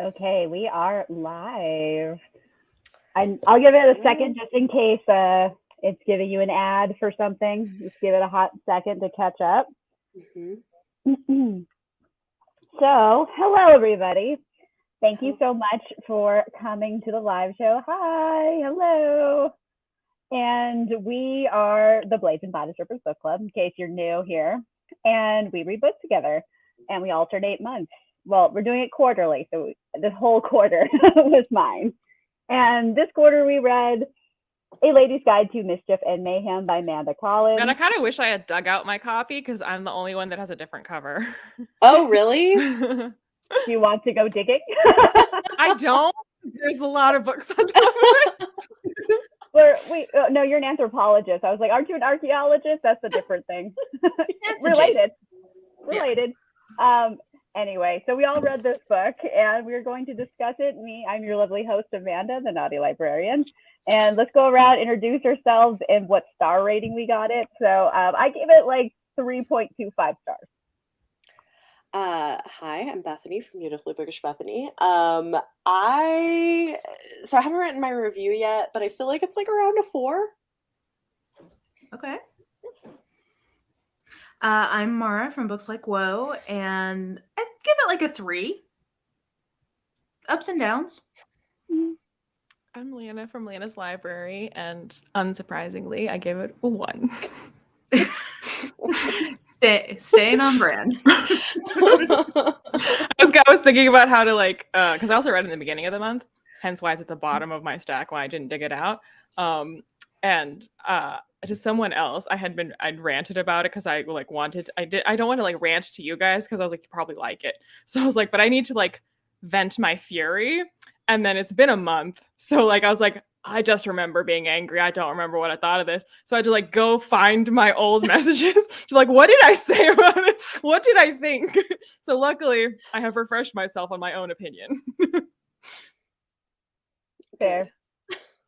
Okay, we are live. I'll give it a second just in case it's giving you an ad for something. Just give it a hot second to catch up. So, hello everybody. Thank you so much for coming to the live show. Hi, hello. And we are the Blades and Bodice Rippers Book Club, in case you're new here. And we read books together, and we alternate months. Well, we're doing it quarterly, so this whole quarter was mine. And this quarter we read A Lady's Guide to Mischief and Mayhem by Manda. And I kind of wish I had dug out my copy because I'm the only one that has a different cover. Oh, really? Do you want to go digging? I don't. There's a lot of books on top of it. No, you're an anthropologist. I was like, aren't you an archaeologist? That's a different thing. Related. Yeah. Anyway, so we all read this book and we're going to discuss it. I'm your lovely host, Amanda, the Naughty Librarian. And let's go around, introduce ourselves and what star rating we got it. So I gave it like 3.25 stars. Hi, I'm Bethany from Beautifully Bookish Bethany. I haven't written my review yet, but I feel like it's like around a 4. Okay. I'm Mara from Books Like Whoa, and I'd give it like a 3. Ups and downs. I'm Lana from Lana's Library, and unsurprisingly, I gave it a 1. Staying on brand. I was thinking about how to because I also read in the beginning of the month, hence why it's at the bottom of my stack why I didn't dig it out. To someone else, I'd ranted about it because I don't want to rant to you guys because I was like, you probably like it. So I was like, but I need to vent my fury. And then it's been a month. So I was like, I just remember being angry. I don't remember what I thought of this. So I had to go find my old messages to what did I say about it? What did I think? So luckily I have refreshed myself on my own opinion. Fair.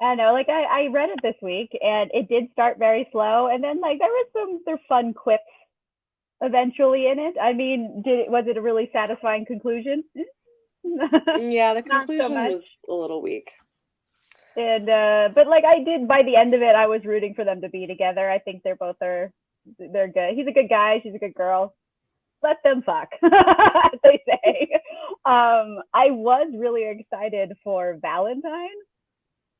I know, I read it this week and it did start very slow. And then there were fun quips eventually in it. I mean, was it a really satisfying conclusion? Yeah, the conclusion was a little weak. And but I did, by the end of it, I was rooting for them to be together. I think they're good. He's a good guy, she's a good girl. Let them fuck, as they say. I was really excited for Valentine.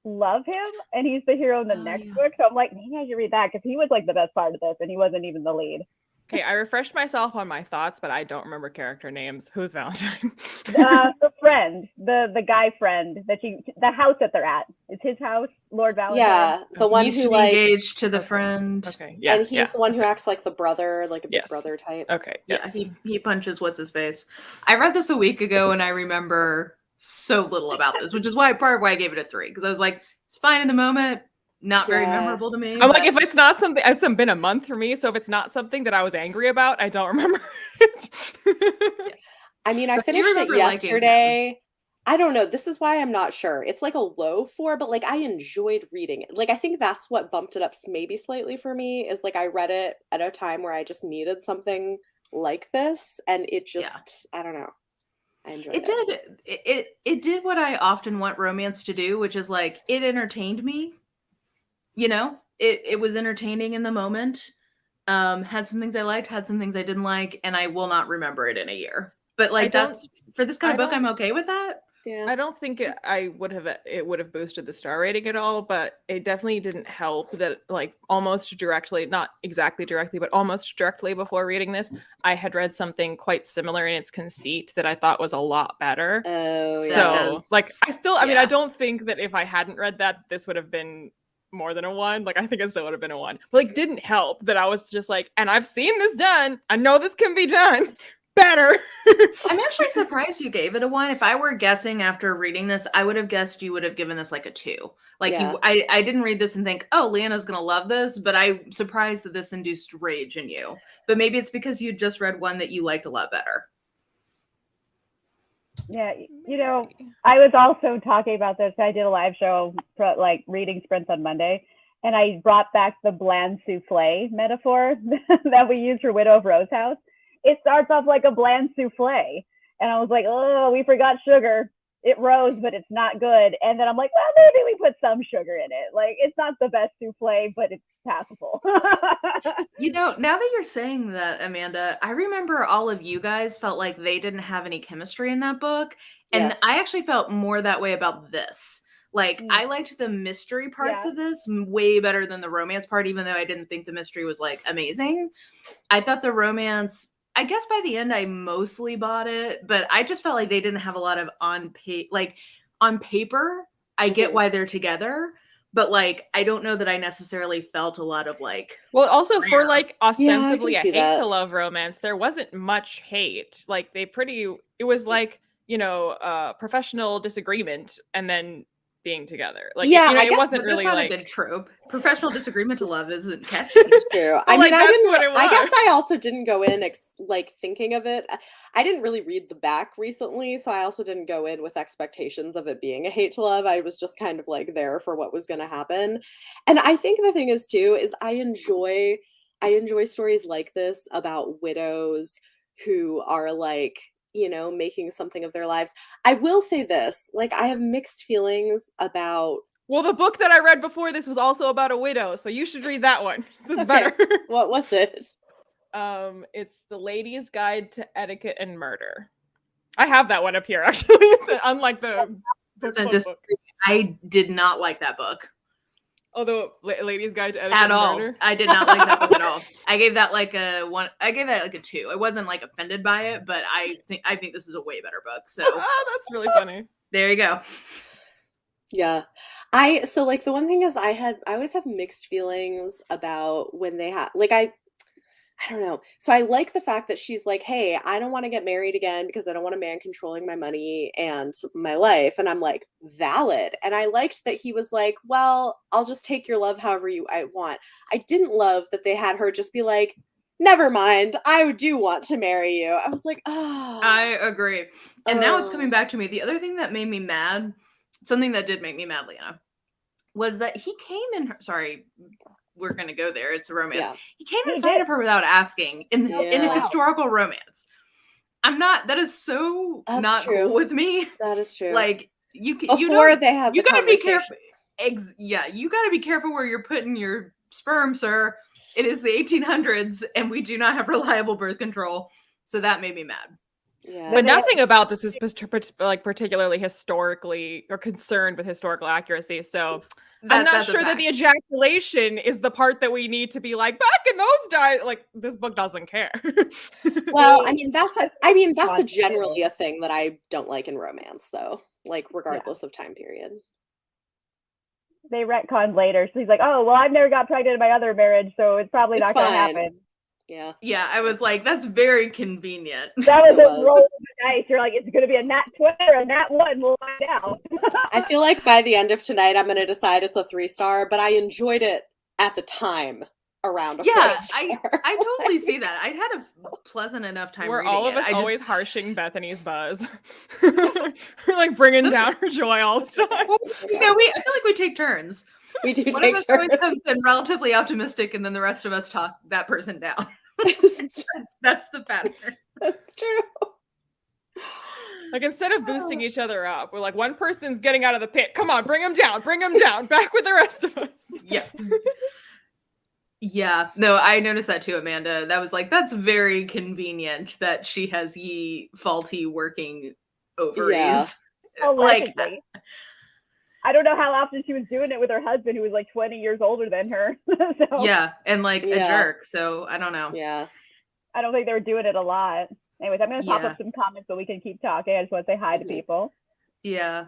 Love him, and he's the hero in the next book. So I'm like, maybe I should read that because he was the best part of this, and he wasn't even the lead. Okay, I refreshed myself on my thoughts, but I don't remember character names. Who's Valentine? The friend, the guy friend the house that they're at. It's his house, Lord Valentine. Yeah, the one who engaged to the friend. Okay, yeah, and he's the one who acts like the brother, like a big brother type. Okay, yes. Yeah, he punches what's his face. I read this a week ago, and I remember so little about this, which is part of why I gave it a 3 because I was like, it's fine in the moment. Not very memorable to me. I'm like, if it's not something, it's been a month for me. So if it's not something that I was angry about, I don't remember it. I mean, I finished it yesterday. I don't know. This is why I'm not sure. It's a low 4, but I enjoyed reading it. I think that's what bumped it up maybe slightly for me is I read it at a time where I just needed something like this. And it just, I don't know. I enjoyed it. It did what I often want romance to do, which is it entertained me. You know, it was entertaining in the moment. Had some things I liked, had some things I didn't like, and I will not remember it in a year. But that's for this kind of book, I'm okay with that. Yeah. I don't think it would have boosted the star rating at all, but it definitely didn't help that almost directly, not exactly directly, but almost directly before reading this, I had read something quite similar in its conceit that I thought was a lot better. Oh, yeah. So I mean, I don't think that if I hadn't read that, this would have been more than a 1. I think it still would have been a 1. But didn't help that I was just and I've seen this done. I know this can be done better. I'm actually surprised you gave it a 1. If I were guessing after reading this, I would have guessed you would have given this a 2. I didn't read this and think, oh, Leanna's gonna love this, but I'm surprised that this induced rage in you. But maybe it's because you just read one that you liked a lot better. Yeah, I was also talking about this. I did a live show for reading sprints on Monday, and I brought back the bland souffle metaphor that we use for Widow of Rose House. It starts off like a bland souffle, and I was like, oh, we forgot sugar. it rose, but it's not good. And then I'm like, well, maybe we put some sugar in it. Like, it's not the best souffle, but it's passable. You know, now that you're saying that, Amanda, I remember all of you guys felt like they didn't have any chemistry in that book. And Yes. I actually felt more that way about this. Like, I liked the mystery parts of this way better than the romance part, even though I didn't think the mystery was, like, amazing. I thought the romance, I guess by the end I mostly bought it, but I just felt like they didn't have a lot of on paper, I get why they're together, but, like, I don't know that I necessarily felt a lot of, like, well, also for like ostensibly I a can see hate that. to love romance, there wasn't much hate. Like it was like, you know, professional disagreement and then being together. Like, Yeah, you know, I it guess wasn't that's really not like a good trope. Professional disagreement to love isn't catchy. It's true. I mean, like, I that's didn't. what it I guess was. I also didn't go in like thinking of it. I didn't really read the back recently, so I also didn't go in with expectations of it being a hate to love. I was just kind of like there for what was going to happen. And I think the thing is too is I enjoy stories like this about widows who are like, you know, making something of their lives. I will say this, like I have mixed feelings about. Well, the book that I read before this was also about a widow, so you should read that one. This is better. What was it? It's The Lady's Guide to Etiquette and Murder. I have that one up here, actually. Unlike the book. I did not like that book. Although Lady's Guide to Etiquette At and all. Murder. I did not like that book at all. I gave that like a 1. I gave that like a 2. I wasn't like offended by it, but I think this is a way better book. So that's really funny. There you go. Yeah. So like the one thing is I always have mixed feelings about when they have like I don't know. So I like the fact that she's like, "Hey, I don't want to get married again because I don't want a man controlling my money and my life." And I'm like, "Valid." And I liked that he was like, "Well, I'll just take your love however I want." I didn't love that they had her just be like, "Never mind, I do want to marry you." I was like, "Ah." I agree. And now it's coming back to me. The other thing that made me mad, something that did make me mad, Leanna, was that he came in. Sorry, we're gonna go there. It's a romance. Yeah. He came inside of her without asking in a historical romance. I'm not. That is so That's not true. cool with me. That is true. Like you they had you the gotta be conversation. careful. Yeah, you gotta be careful where you're putting your sperm, sir. It is the 1800s, and we do not have reliable birth control. So that made me mad. Yeah. But nothing about this is like particularly historically or concerned with historical accuracy. So I'm not sure that the ejaculation is the part that we need to be like back in those days. Like this book doesn't care. Well, I mean that's generally a thing that I don't like in romance, though. Like regardless of time period. They retconned later, so he's like, "Oh, well, I've never got pregnant in my other marriage, so it's probably not going to happen." Yeah. Yeah, I was like, that's very convenient. That was a roll of the dice. You're like, it's going to be a nat 20 or a nat 1. We'll find out. I feel like by the end of tonight, I'm going to decide it's a 3-star, but I enjoyed it at the time around a 4-star. I totally see that. I had a pleasant enough time reading it. All of us always harshing Bethany's buzz. We're like bringing down her joy all the time. Well, you know, I feel like we take turns. We do One take of us turns. always comes in relatively optimistic, and then the rest of us talk that person down. That's the pattern. That's true. Like instead of boosting each other up, we're like, one person's getting out of the pit. Come on, bring him down, back with the rest of us. Yeah. Yeah. No, I noticed that too, Amanda. That was like, that's very convenient that she has faulty working ovaries. Yeah. Allegedly. I don't know how often she was doing it with her husband, who was like 20 years older than her. So, yeah, and like a jerk. So I don't know. Yeah. I don't think they were doing it a lot. Anyways, I'm going to pop up some comments so we can keep talking. I just want to say hi to people. Yeah.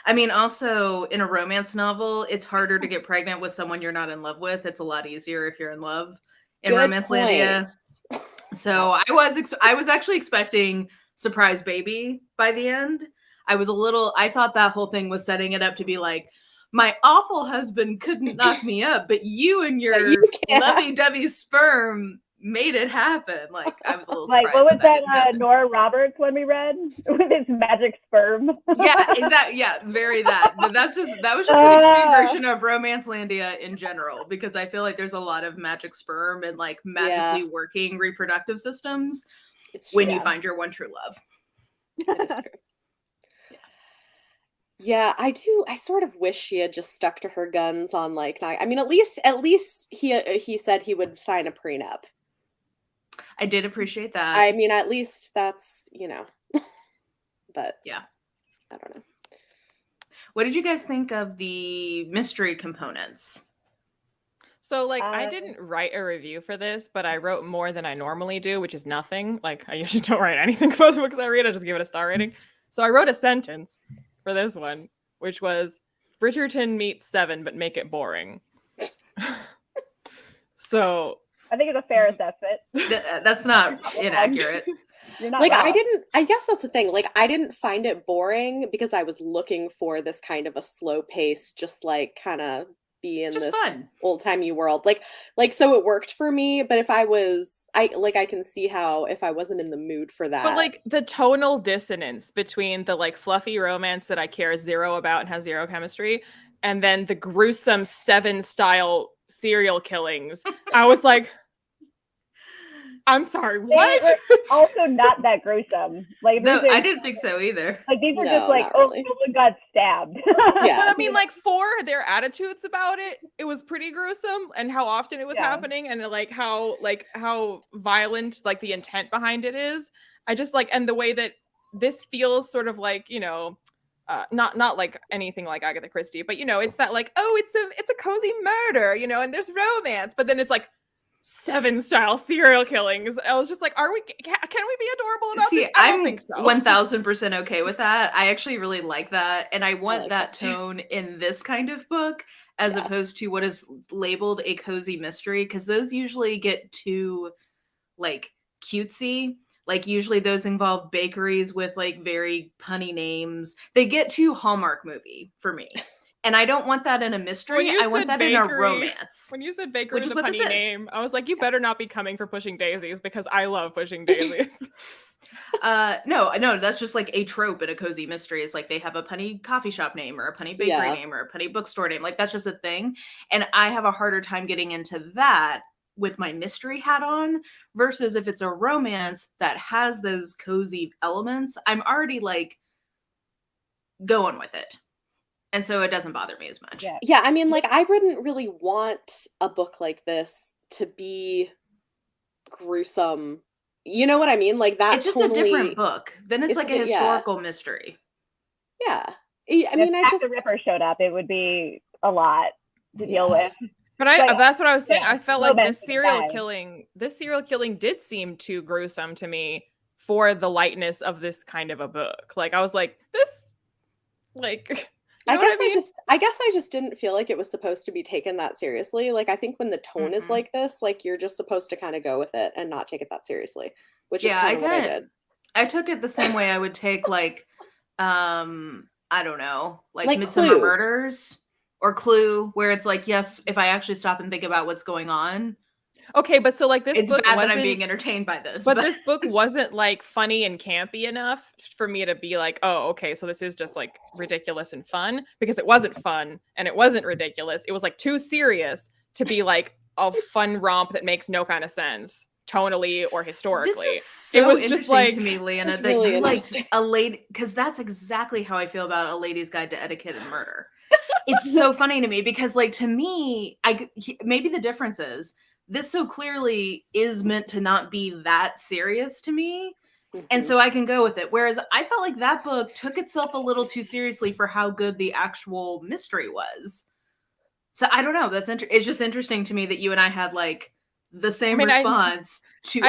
I mean, also in a romance novel, it's harder to get pregnant with someone you're not in love with. It's a lot easier if you're in love in Romancelandia. So I was actually expecting surprise baby by the end. I thought that whole thing was setting it up to be like, my awful husband couldn't knock me up, but you and your lovey-dovey sperm made it happen. Like, I was a little surprised. Like, what was that Nora Roberts one we read with his magic sperm? Yeah, exactly. Yeah, very that. But that was just an extreme version of Romancelandia in general, because I feel like there's a lot of magic sperm and like magically working reproductive systems when you find your one true love. It is true. Yeah, I do. I sort of wish she had just stuck to her guns on like, I mean, at least he said he would sign a prenup. I did appreciate that. I mean, at least that's, but yeah, I don't know. What did you guys think of the mystery components? So, like, I didn't write a review for this, but I wrote more than I normally do, which is nothing. Like, I usually don't write anything about the books I read. I just give it a star rating. So I wrote a sentence for this one, which was, Bridgerton meets Seven, but make it boring. So I think it's a fair assessment. That's not inaccurate. You're not like wrong. I guess that's the thing. Like, I didn't find it boring because I was looking for this kind of a slow pace, just like kind of be in this old-timey world. Like so it worked for me, but if I can see how if I wasn't in the mood for that. But like the tonal dissonance between the like fluffy romance that I care zero about and has zero chemistry, and then the gruesome Seven style serial killings, I was like, I'm sorry, what? They were also not that gruesome. Like, no, I didn't think so either. Like, these are just like, oh, really. someone got stabbed. Yeah. But I mean, like, for their attitudes about it, it was pretty gruesome, and how often it was happening, and like how violent like the intent behind it is. I just like, and the way that this feels sort of like, not like anything like Agatha Christie, but it's that like, oh, it's a cozy murder, and there's romance, but then it's like Seven style serial killings. I was just like, can we be adorable about this? I don't think so. 1000% okay with that. I actually really like that, and I want that tone in this kind of book as opposed to what is labeled a cozy mystery, because those usually get too like cutesy. Like, usually those involve bakeries with like very punny names. They get too Hallmark movie for me. And I don't want that in a mystery. I want that in a romance. When you said bakery with a punny name, I was like, you better not be coming for Pushing Daisies, because I love Pushing Daisies. No, that's just like a trope in a cozy mystery. Is like they have a punny coffee shop name or a punny bakery name or a punny bookstore name. Like, that's just a thing. And I have a harder time getting into that with my mystery hat on versus if it's a romance that has those cozy elements. I'm already like going with it. And so it doesn't bother me as much. Yeah, I mean, like, I wouldn't really want a book like this to be gruesome. You know what I mean? Like, that it's just a different book. Then it's like a historical mystery. Yeah. I mean, if the Ripper showed up, it would be a lot to deal with. But that's what I was saying. I felt like this serial killing did seem too gruesome to me for the lightness of this kind of a book. Like, I was like, this, like... I guess I just didn't feel like it was supposed to be taken that seriously. Like, I think when the tone is like this, like, you're just supposed to kind of go with it and not take it that seriously, which is kind of what I did. I took it the same way I would take like, I don't know, like Midsummer Clue. Murders or Clue, where it's like, yes, if I actually stop and think about what's going on. Okay, but so like this it's book bad that I'm being entertained by this. But this book wasn't like funny and campy enough for me to be like, oh, okay, so this is just like ridiculous and fun, because it wasn't fun and it wasn't ridiculous. It was like too serious to be like a fun romp that makes no kind of sense tonally or historically. This is so it was interesting just like to me, Leanna, that really you liked a lady, because that's exactly how I feel about A Lady's Guide to Etiquette and Murder. It's so funny to me because, like, to me, maybe the difference is this so clearly is meant to not be that serious to me. And so I can go with it. Whereas I felt like that book took itself a little too seriously for how good the actual mystery was. So I don't know. It's just interesting to me that you and I had like the same response to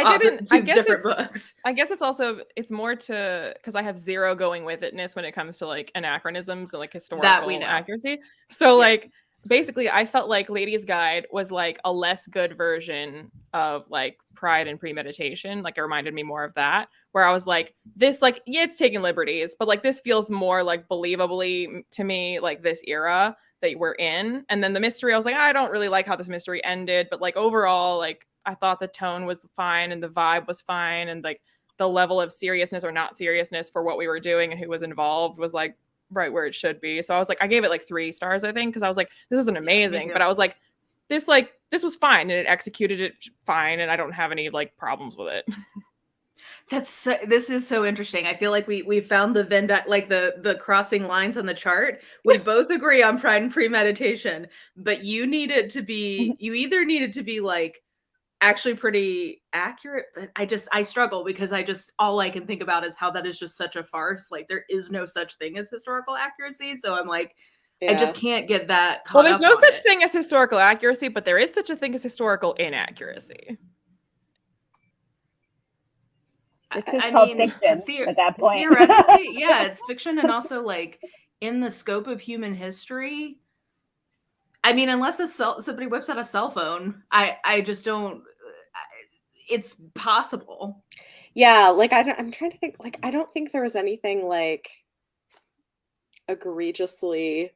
different books. I guess it's more to, because I have zero going with itness when it comes to like anachronisms and like historical accuracy. So like, basically, I felt like Lady's Guide was like a less good version of like Pride and Premeditation. Like, it reminded me more of that, where I was like, this, like, yeah, it's taking liberties, but like this feels more like believably to me, like this era that we're in. And then the mystery, I was like, I don't really like how this mystery ended, but like overall, like I thought the tone was fine and the vibe was fine, and like the level of seriousness or not seriousness for what we were doing and who was involved was like right where it should be. So I was like, I gave it like 3 stars, I think, because I was like, this isn't amazing, but I was like, this was fine, and it executed it fine, and I don't have any like problems with it. This is so interesting. I feel like we found the Venn like the crossing lines on the chart. We both agree on pride and premeditation, but you either need it to be like actually pretty accurate, but I struggle because all I can think about is how that is just such a farce. Like there is no such thing as historical accuracy. So I'm like, I just can't get that. Well, there's no such thing as historical accuracy, but there is such a thing as historical inaccuracy. It's just called fiction at that point. Theoretically, yeah, it's fiction, and also like in the scope of human history. I mean, unless somebody whips out a cell phone, I just don't. It's possible. Yeah, like I'm trying to think. Like I don't think there was anything like egregiously.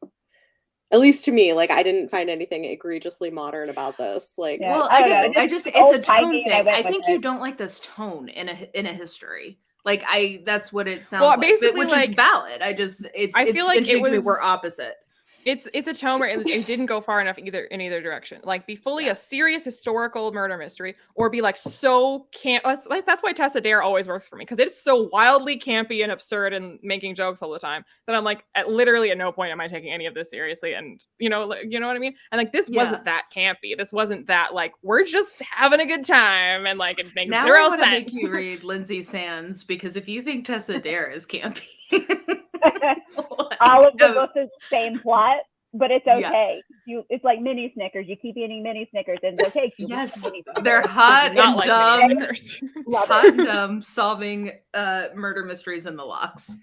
At least to me, like I didn't find anything egregiously modern about this. Like, Yeah, well, it's a tone thing. I think you don't like this tone in a history. Like that's what it sounds like. Basically, which is valid. I feel like we're opposite. It's a tone where it didn't go far enough in either direction. Like be fully a serious historical murder mystery, or be like so camp. Like that's why Tessa Dare always works for me, because it's so wildly campy and absurd and making jokes all the time that I'm like, literally at no point am I taking any of this seriously. And you know what I mean? And like this wasn't that campy. This wasn't that like we're just having a good time and like it makes zero sense. Make you read Lindsay Sands, because if you think Tessa Dare is campy. All of the books is the same plot, but it's okay. It's like mini Snickers. You keep eating mini Snickers, and it's okay. Yes, they're hot and dumb, hot and dumb, solving murder mysteries in the locks.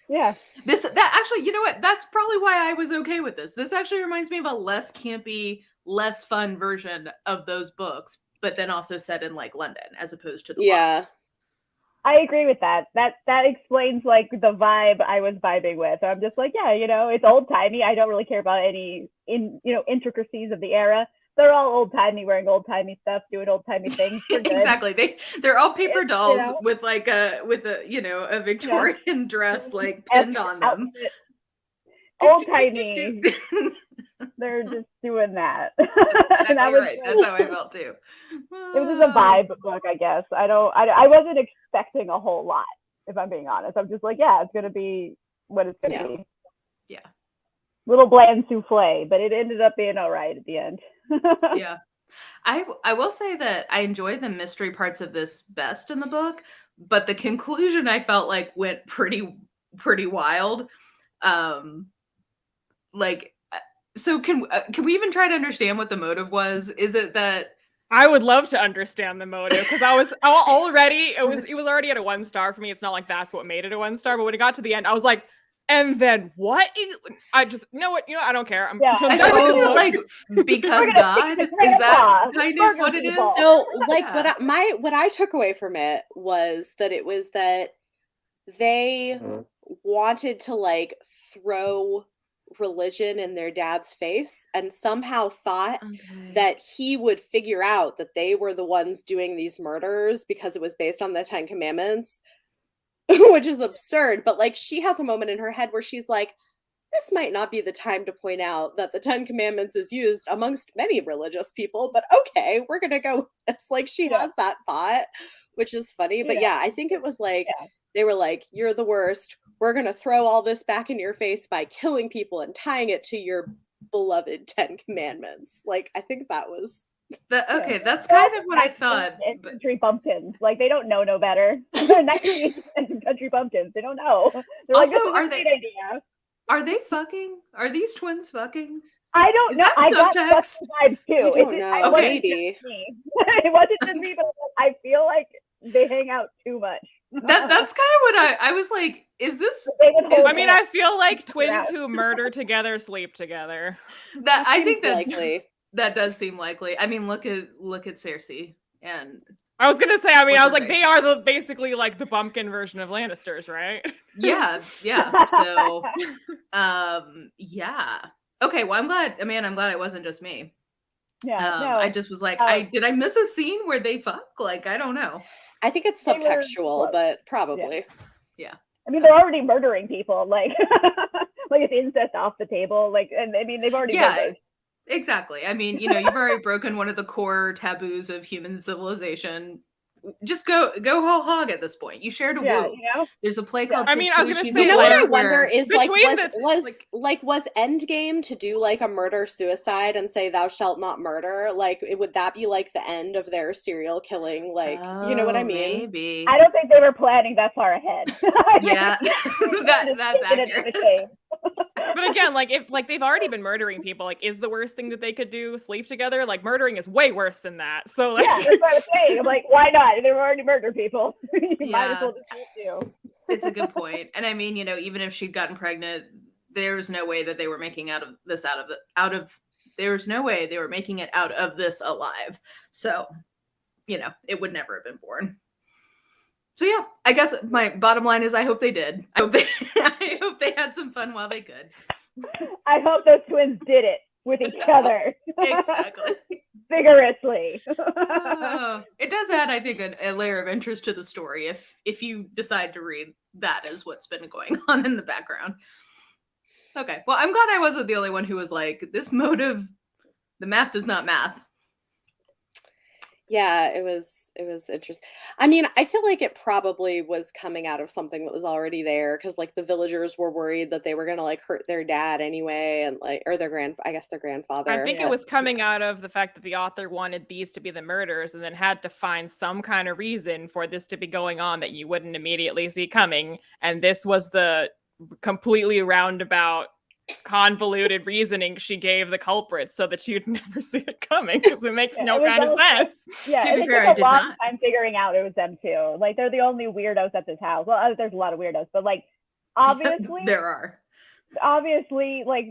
Yeah. That actually, you know what? That's probably why I was okay with this. This actually reminds me of a less campy, less fun version of those books, but then also set in like London as opposed to the locks. I agree with that. That explains like the vibe I was vibing with. I'm just like, yeah, it's old timey. I don't really care about any intricacies of the era. They're all old timey, wearing old timey stuff, doing old timey things. Exactly. They're all paper dolls with like a Victorian dress like pinned on them. Old timey. They're just doing that. That's exactly right. That's how I felt too. It was just a vibe book, I guess. I wasn't expecting a whole lot, if I'm being honest. I'm just like, yeah, it's gonna be what it's gonna be. Yeah. Little bland souffle, but it ended up being all right at the end. Yeah. I will say that I enjoyed the mystery parts of this best in the book, but the conclusion I felt like went pretty wild. So can we even try to understand what the motive was? Is it that I would love to understand the motive, because I was already it was already at a 1 star for me. It's not like that's what made it a 1 star, but when it got to the end, I was like, and then what? I just I don't care. I'm done with it, like because God is that kind of what it is. So like what I took away from it was that it was that they wanted to like throw religion in their dad's face and somehow thought that he would figure out that they were the ones doing these murders because it was based on the 10 Commandments, which is absurd. But like she has a moment in her head where she's like, this might not be the time to point out that the 10 Commandments is used amongst many religious people, but okay, we're gonna go. It's like she has that thought, which is funny. But I think it was like they were like, you're the worst. We're going to throw all this back in your face by killing people and tying it to your beloved 10 Commandments. Like, I think that was... that's kind of what I thought. Country bumpkins. Like, they don't know no better. They're next to country bumpkins. They don't know. They're also, like, this is a great idea. Are they fucking? Are these twins fucking? I don't know. I got vibes too. I don't know. Maybe. It wasn't just me, but I feel like they hang out too much. That's kind of what I was like, is this I feel like twins who murder together sleep together. That I think that's likely. That does seem likely. I mean, look at Cersei, and I was gonna say, I was like, they are basically like the bumpkin version of Lannisters, right? Yeah. So okay, well, I'm glad it wasn't just me. I just was like, did I miss a scene where they fuck? Like, I don't know. I think it's subtextual, but probably. Yeah. I mean, they're already murdering people. Like, like it's incest off the table. Like, and I mean, they've already murdered. Exactly. I mean, you've already broken one of the core taboos of human civilization. just go whole hog at this point. You shared a woo. You know? There's a play called I mean, I was gonna say, you know like, what I wonder is like between was Endgame to do like a murder suicide and say thou shalt not murder? Like would that be like the end of their serial killing? Like you know what I mean? Maybe. I don't think they were planning that far ahead. Yeah, that's accurate. But again, like if like they've already been murdering people, like is the worst thing that they could do sleep together? Like murdering is way worse than that. So like, yeah, that's what I was saying. I'm like, why not? They've already murdered people. You might as well just do it too. It's a good point. And I mean, you know, even if she'd gotten pregnant, there's no way that they were making there's no way they were making it out of this alive. So, you know, it would never have been born. So yeah, I guess my bottom line is I hope they did. I hope they had some fun while they could. I hope those twins did it with each other. Exactly. Vigorously. It does add, I think, a layer of interest to the story if you decide to read that as what's been going on in the background. Okay, well, I'm glad I wasn't the only one who was like, this motive, the math does not math. Yeah, it was interesting. I mean, I feel like it probably was coming out of something that was already there because like the villagers were worried that they were gonna like hurt their dad anyway and like or their grandfather. I think it was coming out of the fact that the author wanted these to be the murders and then had to find some kind of reason for this to be going on that you wouldn't immediately see coming. And this was the completely roundabout, convoluted reasoning she gave the culprits so that you'd never see it coming because it makes no kind of sense. Yeah, to be fair, I did not. I'm figuring out it was them too. Like they're the only weirdos at this house. Well, there's a lot of weirdos, but like obviously there are. Obviously, like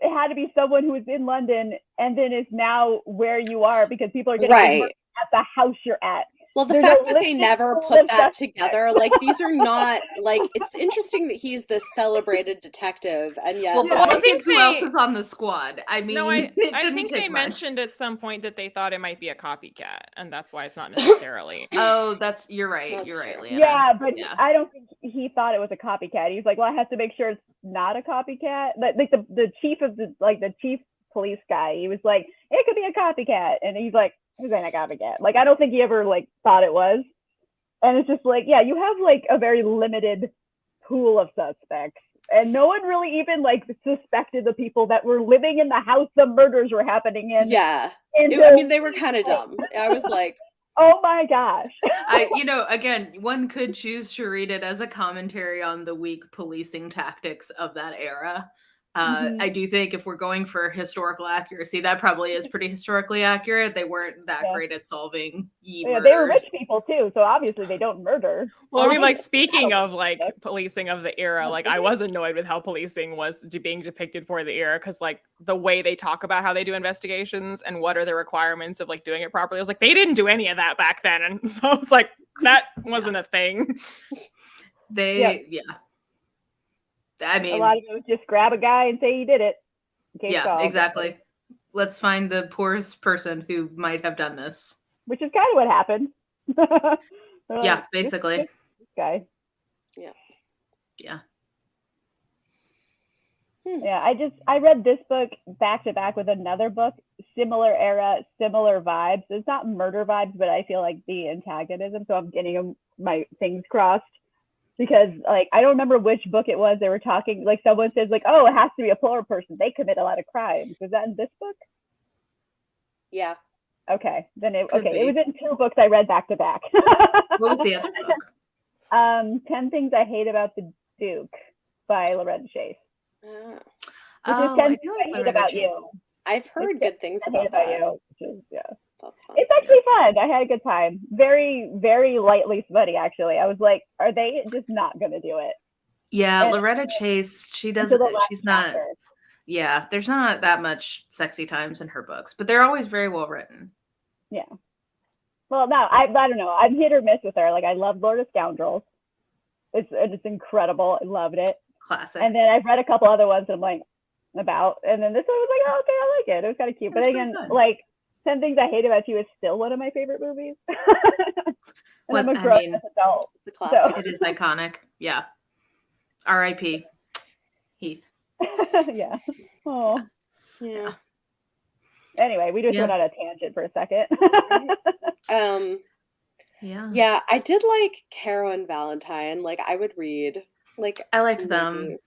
it had to be someone who was in London and then is now where you are because people are getting murdered at the house you're at. Well, the fact that they never put that together, like these are not like it's interesting that he's this celebrated detective, and yet I think who else is on the squad? I mean, no, I think they mentioned at some point that they thought it might be a copycat, and that's why it's not necessarily. You're right, Leanna. Yeah, but I don't think he thought it was a copycat. He's like, well, I have to make sure it's not a copycat. Like the chief of the chief police guy, he was like, it could be a copycat, and he's like, who's ain't a copycat? Like, I don't think he ever like thought it was. And it's just like, yeah, you have like a very limited pool of suspects. And no one really even like suspected the people that were living in the house the murders were happening in. Yeah. I mean, they were kind of dumb. I was like, oh my gosh. Again, one could choose to read it as a commentary on the weak policing tactics of that era. I do think if we're going for historical accuracy, that probably is pretty historically accurate. They weren't that great at solving murders. They were rich people too, so obviously they don't murder. Well, I mean, like speaking of like policing of the era, like I was annoyed with how policing was being depicted for the era because like the way they talk about how they do investigations and what are the requirements of like doing it properly. I was like, they didn't do any of that back then, and so I was like, that wasn't a thing. I mean, a lot of it was just grab a guy and say he did it. Exactly. Let's find the poorest person who might have done this. Which is kind of what happened. Yeah, basically. This guy. Yeah. Yeah. Yeah, I read this book back to back with another book, similar era, similar vibes. It's not murder vibes, but I feel like the antagonism. So I'm getting my things crossed. Because like I don't remember which book it was. They were talking like someone says like, oh, it has to be a poor person. They commit a lot of crimes. Was that in this book? Yeah. Okay. Then it was in two books I read back to back. What was the other book? 10 Things I Hate About the Duke by Loretta Chase. Which is 10 Things I Hate About You. I've heard good things about that. You, which is, yeah. That's fun. It's actually fun. I had a good time. Very, very lightly smutty, actually. I was like, are they just not going to do it? Yeah, Loretta Chase, she doesn't, she's not, yeah, there's not that much sexy times in her books, but they're always very well written. Yeah. Well, no, I don't know. I'm hit or miss with her. Like, I love Lord of Scoundrels. It's incredible. I loved it. Classic. And then I've read a couple other ones that I'm like, about. And then this one was like, oh, okay, I like it. It was kind of cute. But again, like, 10 Things I Hate About You is still one of my favorite movies. And I'm a grown adult. It's a classic. So. It is iconic. Yeah. R.I.P. Heath. Yeah. Oh. Yeah. Anyway, we just went on a tangent for a second. Yeah, I did like Caro and Valentine. Like, I would read. Like, I liked them.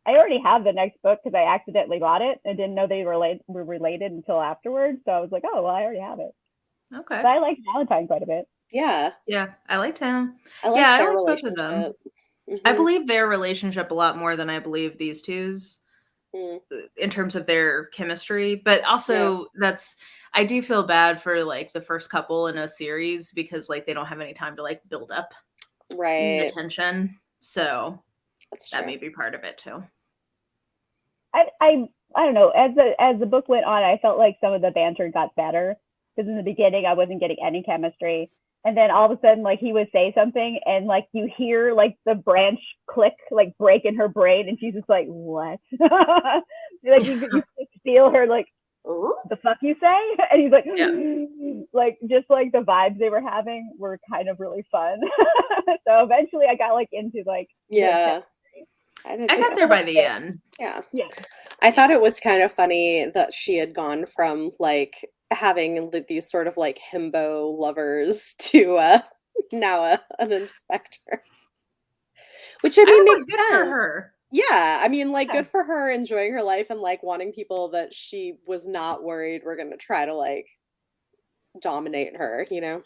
I already have the next book because I accidentally bought it. I didn't know they were related until afterwards. So I was like, oh, well, I already have it. Okay. But I like Valentine quite a bit. Yeah. Yeah, I liked him. I like their relationship. Both of them. I believe their relationship a lot more than I believe these two's in terms of their chemistry. But also I do feel bad for like the first couple in a series because like they don't have any time to like build up the tension. So that may be part of it too. I don't know. As the book went on, I felt like some of the banter got better because in the beginning I wasn't getting any chemistry, and then all of a sudden, like he would say something, and like you hear like the branch click, like break in her brain, and she's just like, "What?" Like you feel her like, "The fuck you say?" And he's like, like just like the vibes they were having were kind of really fun. So eventually, I got like into like I got there by the end. Yeah. I thought it was kind of funny that she had gone from like having these sort of like himbo lovers to now an inspector. Which I mean makes sense. For her. Yeah, I mean like good for her enjoying her life and like wanting people that she was not worried were going to try to like dominate her, you know?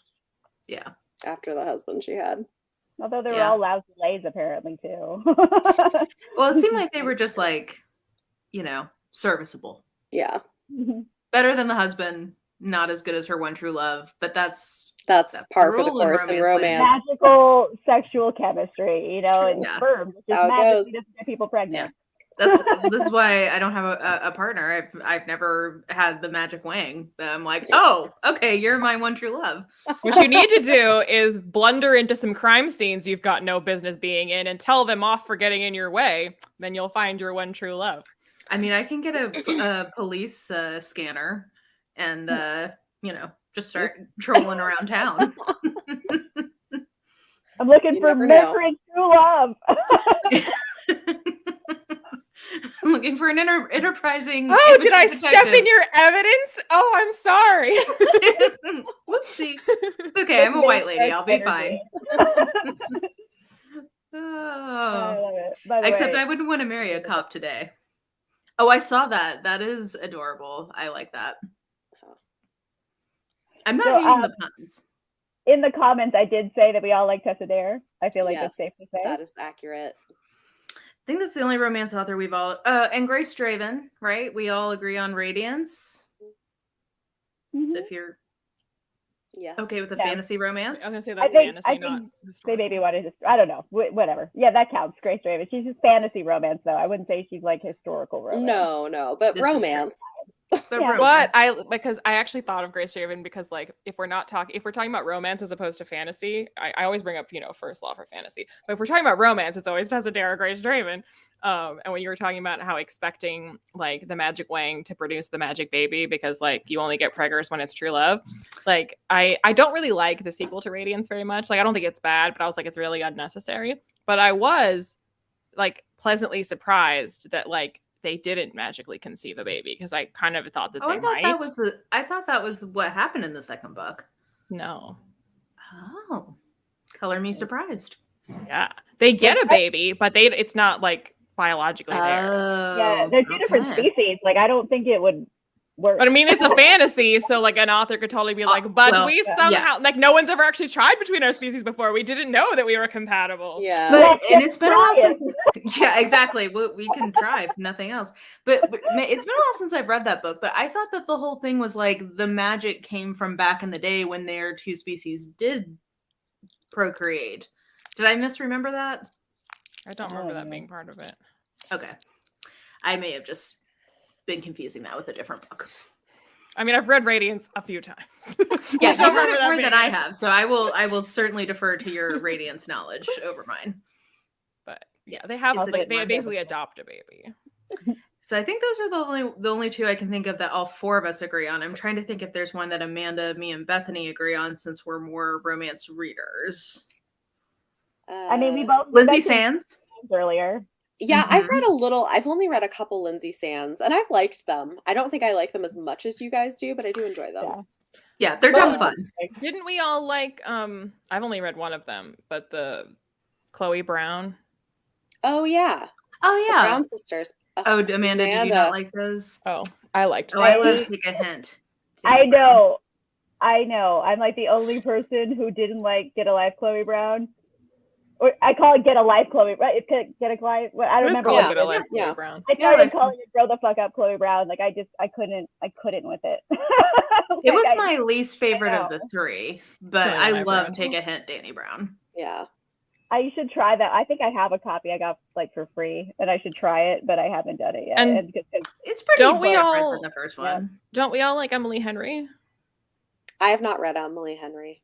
Yeah. After the husband she had. Although they were all lousy lays apparently too. Well, it seemed like they were just like, you know, serviceable. Yeah. Better than the husband, not as good as her one true love, but that's par for the course in romance. Magical sexual chemistry, you know, and sperm. Just magically doesn't get people pregnant. This is why I don't have a partner. I've never had the magic wang. I'm like, oh, okay, you're my one true love. What you need to do is blunder into some crime scenes you've got no business being in and tell them off for getting in your way. Then you'll find your one true love. I mean, I can get a police scanner and you know, just start trolling around town. I'm looking for Mary true love. I'm looking for an enterprising. Oh, did I step in your evidence? Oh, I'm sorry. Whoopsie. It's okay. I'm a white lady. I'll be fine. Except I wouldn't want to marry a cop today. Oh, I saw that. That is adorable. I like that. I'm not hating the puns. In the comments, I did say that we all like Tessa Dare. I feel like that's safe to say. That is accurate. I think that's the only romance author we've all and Grace Draven, right? We all agree on Radiance. So if you're okay with the fantasy romance, I was gonna say that's fantasy, not. They maybe want to just I don't know, whatever. Yeah, that counts. Grace Draven. She's just fantasy romance, though. I wouldn't say she's like historical romance. No, but this romance. Because I actually thought of Grace Draven because like if we're talking about romance as opposed to fantasy, I always bring up first law for fantasy. But if we're talking about romance, it's always Tessa Dare or Grace Draven. And when you were talking about how expecting like the magic wang to produce the magic baby because like you only get preggers when it's true love, like I don't really like the sequel to Radiance very much. Like I don't think it's bad, but I was like it's really unnecessary. But I was like pleasantly surprised that like they didn't magically conceive a baby because I kind of thought that they might. I thought that was what happened in the second book. No. Oh, color me surprised. Yeah, they get a baby, but it's not like biologically theirs. Yeah, they're two different species. Like I don't think it would work. But I mean, it's a fantasy, so like an author could totally be like, but we somehow like no one's ever actually tried between our species before. We didn't know that we were compatible. Yeah, and it's been a while since. Yeah, exactly. We can try, if nothing else. But it's been a while since I've read that book. But I thought that the whole thing was like the magic came from back in the day when their two species did procreate. Did I misremember that? I don't remember that being part of it. Okay, I may have just been confusing that with a different book. I mean, I've read Radiance a few times. Yeah, you've read it more than I have, so I will certainly defer to your Radiance knowledge over mine. But yeah, they have like they basically adopt a baby. So I think those are the only two I can think of that all four of us agree on. I'm trying to think if there's one that Amanda, me, and Bethany agree on since we're more romance readers. I mean, we both Lindsay Sands earlier. Yeah, I've read a little. I've only read a couple Lindsay Sands, and I've liked them. I don't think I like them as much as you guys do, but I do enjoy them. Yeah, they're dumb fun. Didn't we all like? I've only read one of them, but the Chloe Brown. Oh yeah. Oh yeah. The Brown sisters. Oh, Amanda, did you not like those? Oh, I liked. Oh, I love Take a Hint. I know. I'm like the only person who didn't like Get a Life, Chloe Brown. Or I call it Get a Life, Chloe. Right? It's Get a Life. I don't remember. Get a Life, Chloe Brown. I started calling it Grow the Fuck Up, Chloe Brown. Like I couldn't with it. It was my least favorite of the three, but I love Take a Hint, Danny Brown. Yeah. I should try that. I think I have a copy I got like for free, and I should try it, but I haven't done it yet. And it's pretty. Don't we all? For the first one. Yeah. Don't we all like Emily Henry? I have not read Emily Henry.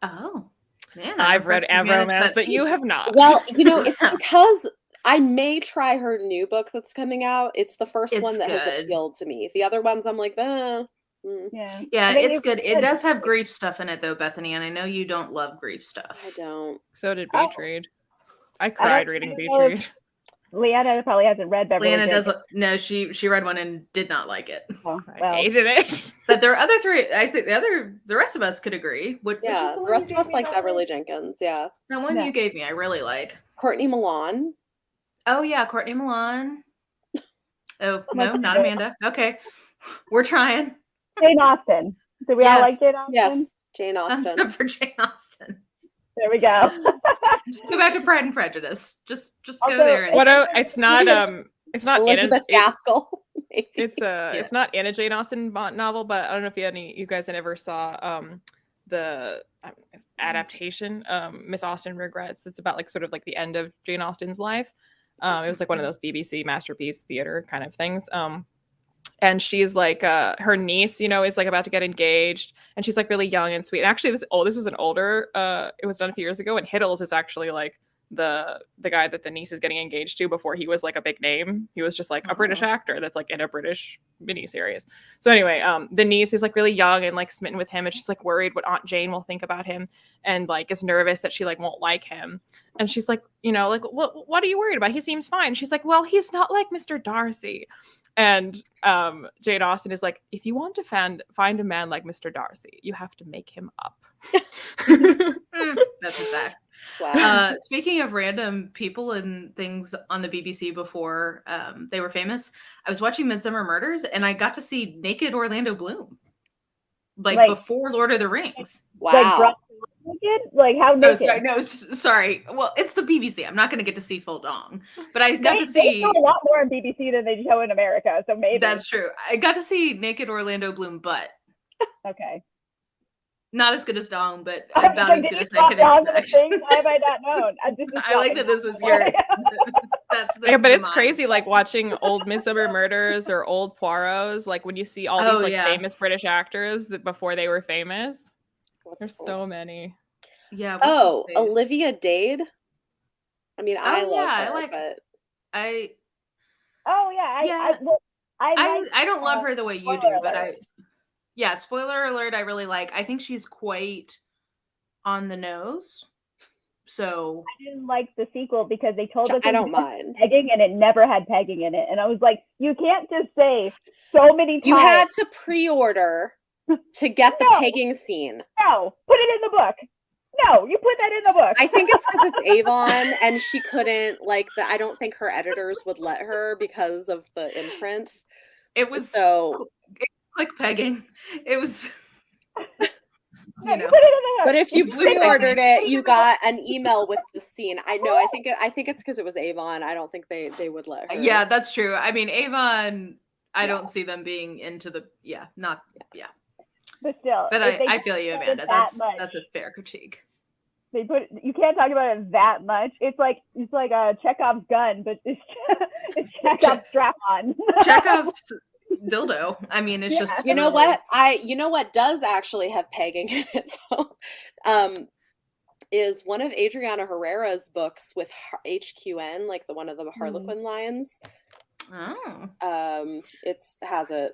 Oh. Man, I've read romance that you have not. Well, it's because I may try her new book that's coming out. It's the first one that has appealed to me. The other ones, I'm like, Yeah, it's good. It does have grief stuff in it, though, Bethany, and I know you don't love grief stuff. I don't. So did Beach Read. I cried reading Beach Read. Leanna probably hasn't read Beverly. Leanna doesn't. No, she read one and did not like it. Well. I hated it. But there are other three. I think the rest of us could agree. The rest of us like Beverly Jenkins. Yeah, that one you gave me, I really like. Courtney Milan. Oh yeah, Courtney Milan. Oh no, not Amanda. Okay, we're trying. Jane Austen. Do we all like Jane Austen? Yes, Jane Austen. Except for Jane Austen. There we go. Just go back to Pride and Prejudice. Just go there. It's not Elizabeth Gaskell. It's not in a Jane Austen novel, but I don't know if you guys ever saw the adaptation, Miss Austen Regrets. It's about like sort of like the end of Jane Austen's life. It was like one of those BBC masterpiece theater kind of things. And she's like her niece, is like about to get engaged, and she's like really young and sweet. And actually, this was an older. It was done a few years ago, and Hiddles is actually like the guy that the niece is getting engaged to before he was like a big name. He was just like a British actor that's like in a British miniseries. So anyway, the niece is like really young and like smitten with him, and she's like worried what Aunt Jane will think about him, and like is nervous that she like won't like him. And she's like, like, what are you worried about? He seems fine. She's like, well, he's not like Mr. Darcy. And Jane Austen is like, if you want to find a man like Mr. Darcy, you have to make him up. That's exact. Wow. Speaking of random people and things on the BBC before they were famous, I was watching Midsummer Murders, and I got to see naked Orlando Bloom, like before Lord of the Rings. Wow. Like how naked? Sorry. Well, it's the BBC. I'm not going to get to see full dong, but I got to see a lot more on BBC than they show in America. So maybe that's true. I got to see naked Orlando Bloom butt. Okay. Not as good as dong, but about as good as I could expect. Why have I not known? I like that this was your. That's the. Yeah, but it's crazy, like watching old Midsummer Murders or old Poirots. Like when you see all these famous British actors that before they were famous. There's so many. Yeah. Olivia Dade. I mean, I love her, but I don't love her the way you do, but spoiler alert, I really like. I think she's quite on the nose. So I didn't like the sequel because they told us I don't mind pegging, and it never had pegging in it, and I was like, you can't just say so many times. You had to pre-order to get the pegging scene. No, put it in the book. No, you put that in the book. I think it's because it's Avon, and she couldn't I don't think her editors would let her because of the imprint. It was click pegging. It was. But if you pre-ordered it, you got an email with the scene. I know. I think it's because it was Avon. I don't think they would let her. Yeah, that's true. I mean, Avon. I don't see them being into the. But still, I feel you, Amanda. That's a fair critique. You can't talk about it that much. It's like a Chekhov's gun, but it's Chekhov's strap on. Chekhov's dildo. I mean, it's just you know what does actually have pegging in it though. Is one of Adriana Herrera's books with HQN, like one of the Harlequin lions. Oh. It has a.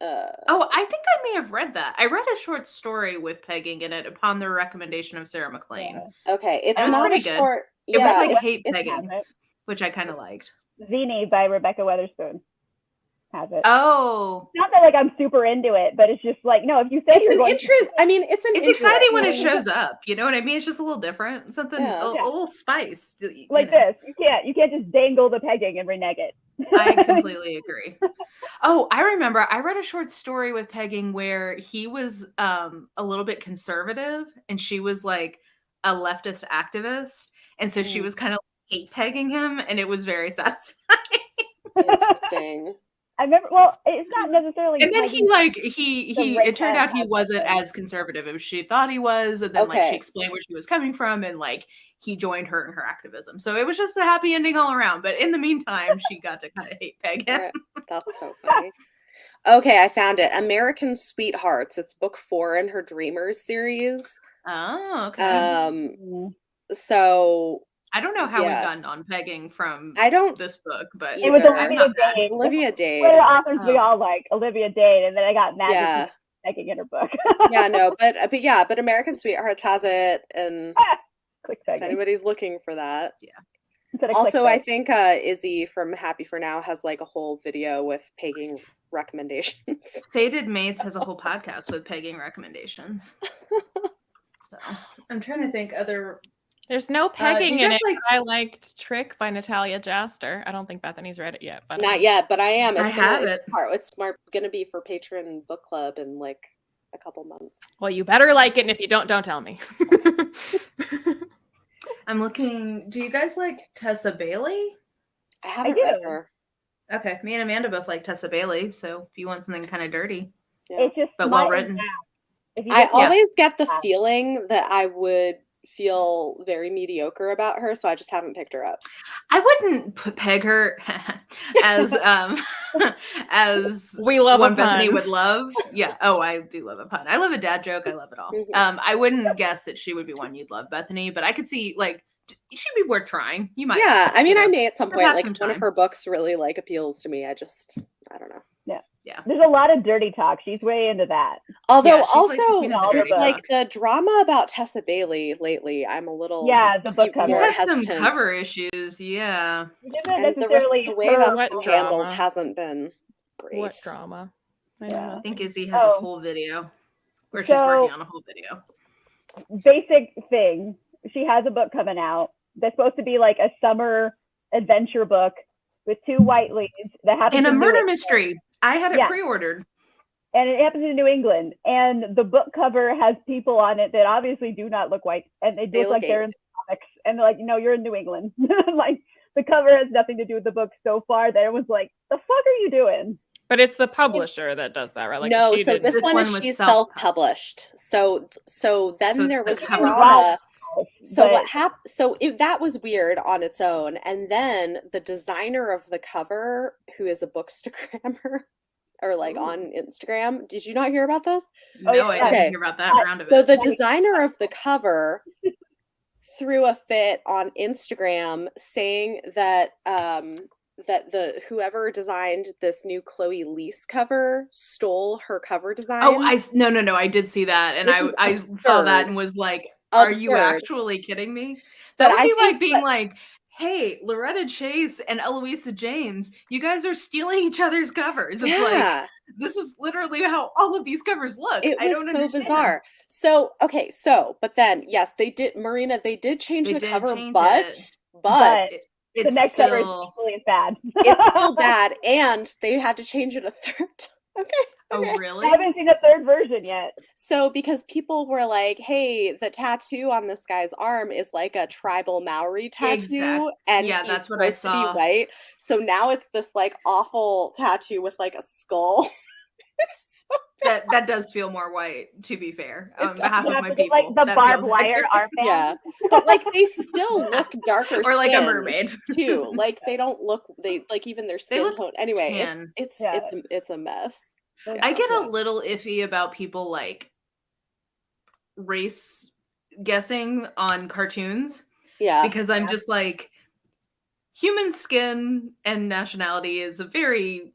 I think I may have read that. I read a short story with pegging in it upon the recommendation of Sarah McLean. Yeah. Okay, it's not a short. It was like hate pegging, which I kind of liked. Zini by Rebecca Weatherspoon. has it. Oh, Not that like I'm super into it, but it's just like, no, if you say you're going it's exciting when it shows up. You know what I mean? It's just a little different, something a little spice. Like this, you can't just dangle the pegging and renege it. I completely agree. Oh, I remember I read a short story with pegging where he was a little bit conservative and she was like a leftist activist, and so she was kind of hate pegging him, and it was very satisfying. Interesting. I remember. Well, it's not necessarily. And then it turned out he wasn't as conservative as she thought he was, and then like she explained where she was coming from, and like he joined her in her activism. So it was just a happy ending all around. But in the meantime, she got to kind of hate peg him. That's so funny. Okay, I found it. American Sweethearts. It's book 4 in her Dreamers series. Oh, okay. So I don't know how we've gotten on pegging from this book, but it was Olivia Dade. One of the authors we all like, Olivia Dade, and then I got mad at pegging in her book. but American Sweethearts has it, and if anybody's looking for that, Also, I think Izzy from Happy for Now has like a whole video with pegging recommendations. Fated Mates has a whole podcast with pegging recommendations. So I'm trying to think other. There's no pegging in it. I liked Trick by Natalia Jaster. I don't think Bethany's read it yet. But not yet, but I am. I have it. It's going to be for patron book club in like a couple months. Well, you better like it, and if you don't tell me. I'm looking. Do you guys like Tessa Bailey? I haven't read her. Okay, me and Amanda both like Tessa Bailey. So if you want something kind of dirty, it's just well written. I always get the feeling that I would feel very mediocre about her, so I just haven't picked her up. I wouldn't peg her as as we love one a pun. Bethany would love. Yeah. Oh, I do love a pun. I love a dad joke. I love it all. I wouldn't guess that she would be one you'd love, Bethany, but I could see like she'd be worth trying. You might. Yeah, I mean, I may at some point like one of her books really like appeals to me. I don't know. Yeah. There's a lot of dirty talk. She's way into that. Although also like the drama about Tessa Bailey lately, I'm a little the book cover. He's had some cover issues, and the way that's been handled hasn't been great. What drama? I think Izzy has a whole video where she's working on a whole video. Basic thing. She has a book coming out that's supposed to be like a summer adventure book with 2 white leads that happen in a murder mystery. I had it pre-ordered. And it happens in New England. And the book cover has people on it that obviously do not look white. And they look like they're in the comics. And they're like, no, you're in New England. Like, the cover has nothing to do with the book so far. That everyone's like, the fuck are you doing? But it's the publisher that does that, right? Like no, so this one she's self-published. So then there was drama. So what happened? So that was weird on its own, and then the designer of the cover, who is a bookstagrammer, or like on Instagram. Did you not hear about this? No, I didn't hear about that round of it. So the designer of the cover threw a fit on Instagram, saying that that the whoever designed this new Chloe Lease cover stole her cover design. Oh, no, I did see that, and I saw that and was like, are you actually kidding me? That would be like being like, hey, Loretta Chase and Eloisa James, you guys are stealing each other's covers. It's like, this is literally how all of these covers look. I don't understand. So bizarre. So, okay, but then, yes, they did, Marina, they did change the cover, but the next cover is equally as bad. It's still bad, and they had to change it a third time. Okay. Oh, really? I haven't seen a third version yet. So because people were like, hey, the tattoo on this guy's arm is like a tribal Maori tattoo. And he's that's what I saw. To be white. So now it's this like awful tattoo with like a skull. It's so bad. That does feel more white, to be fair. On behalf of my people. Like the barbed wire armband. Yeah. But like they still look darker or like a mermaid too. Like they don't look even their skin tone. Anyway, it's a mess. I get a little iffy about people like race guessing on cartoons. Yeah. Because I'm just like, human skin and nationality is a very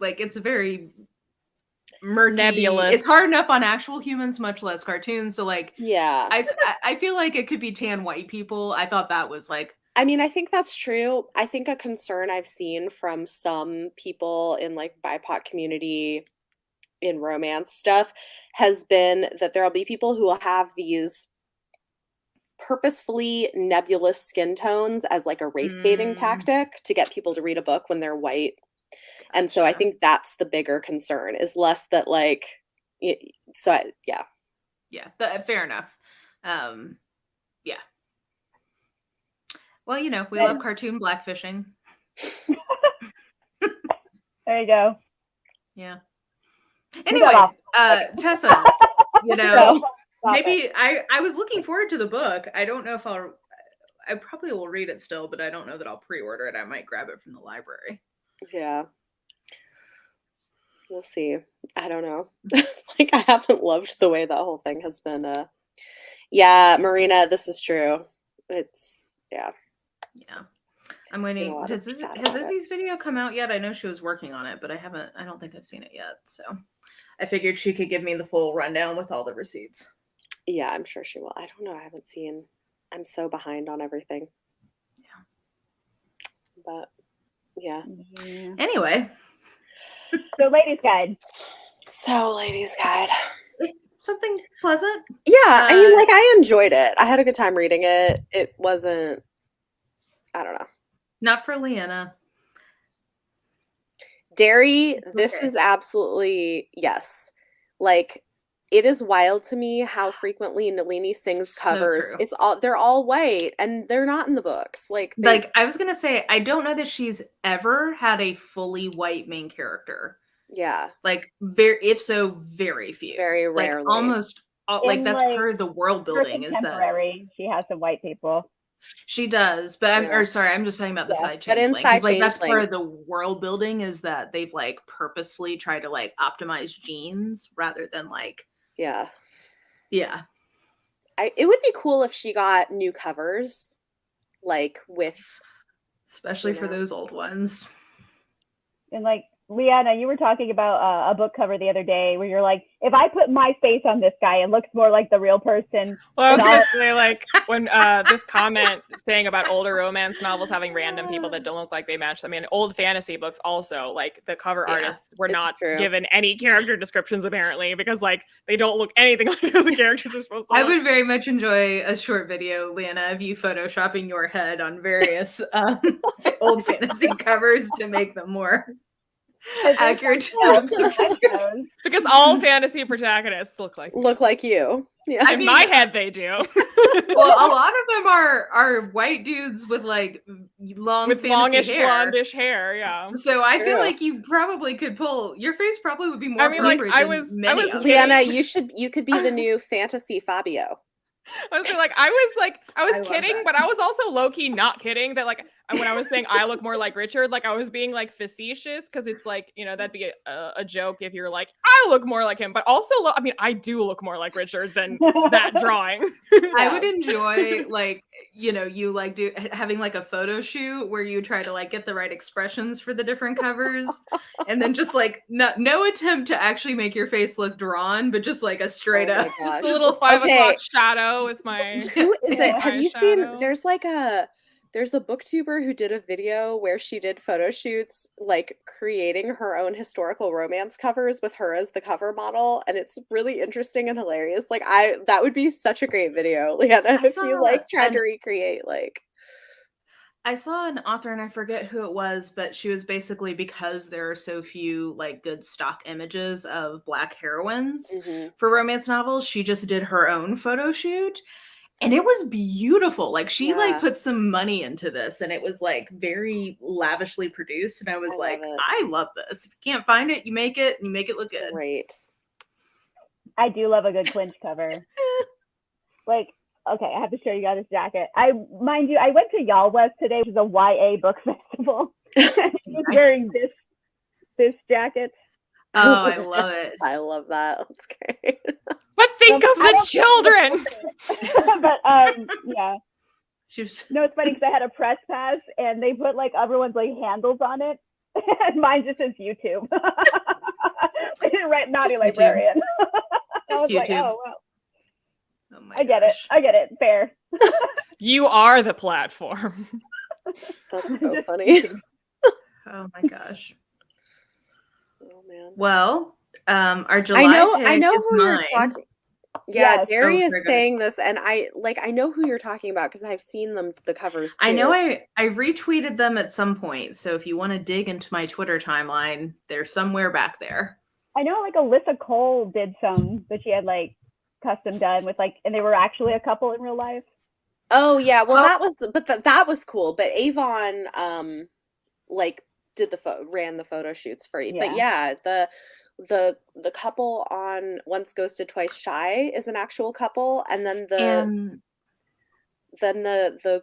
murky, nebulous. It's hard enough on actual humans, much less cartoons. So like, yeah, I feel like it could be tan white people. I thought that was like I mean, I think that's true. I think a concern I've seen from some people in like BIPOC community in romance stuff has been that there'll be people who will have these purposefully nebulous skin tones as like a race baiting tactic to get people to read a book when they're white. Gotcha. And so I think that's the bigger concern, is less that like, yeah. Fair enough. Yeah. Well, you know, we love cartoon blackfishing. There you go. Yeah. Anyway, Tessa, you know, maybe I was looking forward to the book. I don't know if I probably will read it still, but I don't know that I'll pre-order it. I might grab it from the library. Yeah. We'll see. I don't know. Like, I haven't loved the way that whole thing has been. Yeah, Marina, this is true. It's, yeah. Yeah. I'm waiting. Has Izzy's video come out yet? I know she was working on it, but I don't think I've seen it yet. So I figured she could give me the full rundown with all the receipts. Yeah, I'm sure she will. I don't know. I haven't seen. I'm so behind on everything. Yeah. But yeah. Anyway. So Ladies Guide. Something pleasant. Yeah, I mean, like, I enjoyed it. I had a good time reading it. It wasn't, I don't know. Not for Leanna. Derry, this is absolutely, yes. Like, it is wild to me how frequently Nalini Singh's covers. True. They're all white, and they're not in the books. Like I was gonna say, I don't know that she's ever had a fully white main character. Yeah. Like, if so, very few. Very rarely. Like, almost, like, that's part of the world building, is that she has some white people. She does, but I'm just talking about the side changeling. But inside like, that's part of the world building, is that they've like purposefully tried to like optimize genes rather than like. Yeah. It would be cool if she got new covers, like with, especially for those old ones. And like, Leanna, you were talking about a book cover the other day where you're like, if I put my face on this guy, it looks more like the real person. Well, I was going to say, like, when this comment saying about older romance novels having random people that don't look like they match. I mean, old fantasy books also, like, the cover artists were not given any character descriptions, apparently, because, like, they don't look anything like the characters are supposed to look. I would very much enjoy a short video, Leanna, of you photoshopping your head on various old fantasy covers to make them more accurate. Because all fantasy protagonists look like you. Yeah. In my head, they do. Well, a lot of them are white dudes with like longish blondish hair. Yeah. So I feel like you probably could pull. Your face probably would be more. I mean, like I was Leanna. You could be the new fantasy Fabio. I was kidding, but I was also low-key not kidding, that like when I was saying I look more like Richard, like I was being like facetious, because it's like, you know, that'd be a joke if you're like, I look more like him, but also I mean, I do look more like Richard than that drawing. I would enjoy, like, you know, you like having like a photo shoot where you try to like get the right expressions for the different covers, and then just like no attempt to actually make your face look drawn, but just like a straight up just a little 5 o'clock shadow with my. Who is it? Have you seen? There's a booktuber who did a video where she did photo shoots, like creating her own historical romance covers with her as the cover model, and it's really interesting and hilarious. Like, that would be such a great video, Leanna, if you like tried to recreate like. I saw an author, and I forget who it was, but she was basically, because there are so few like good stock images of Black heroines for romance novels, she just did her own photo shoot. And it was beautiful. Like, she like put some money into this, and it was like very lavishly produced. And I was I love this. If you can't find it, you make it, and you make it look good. Great. I do love a good clinch cover. Like, okay, I have to show you guys this jacket. Mind you, I went to Y'all West today, which is a YA book festival. She's wearing this jacket. Oh, I love it. I love that. That's great. But think of the children. But yeah. No, it's funny because I had a press pass and they put like everyone's like handles on it, and mine just says YouTube. They didn't write Naughty Librarian. I was YouTube. like, oh wow. Oh my I get it. Fair. You are the platform. That's so funny. Oh my gosh. Oh man. Well, our July pick I know is who mine. you're talking. Yeah, Yes. Jerry is very good. saying this, and I know who you're talking about because I've seen the covers too. I know I retweeted them at some point, so if you want to dig into my Twitter timeline, they're somewhere back there. I know like Alyssa Cole did some that she had like custom done with like, and they were actually a couple in real life. Oh yeah, well that was, that was cool. But Avon, like did ran the photo shoots for you. But yeah, the couple on Once Ghosted Twice Shy is an actual couple, and then the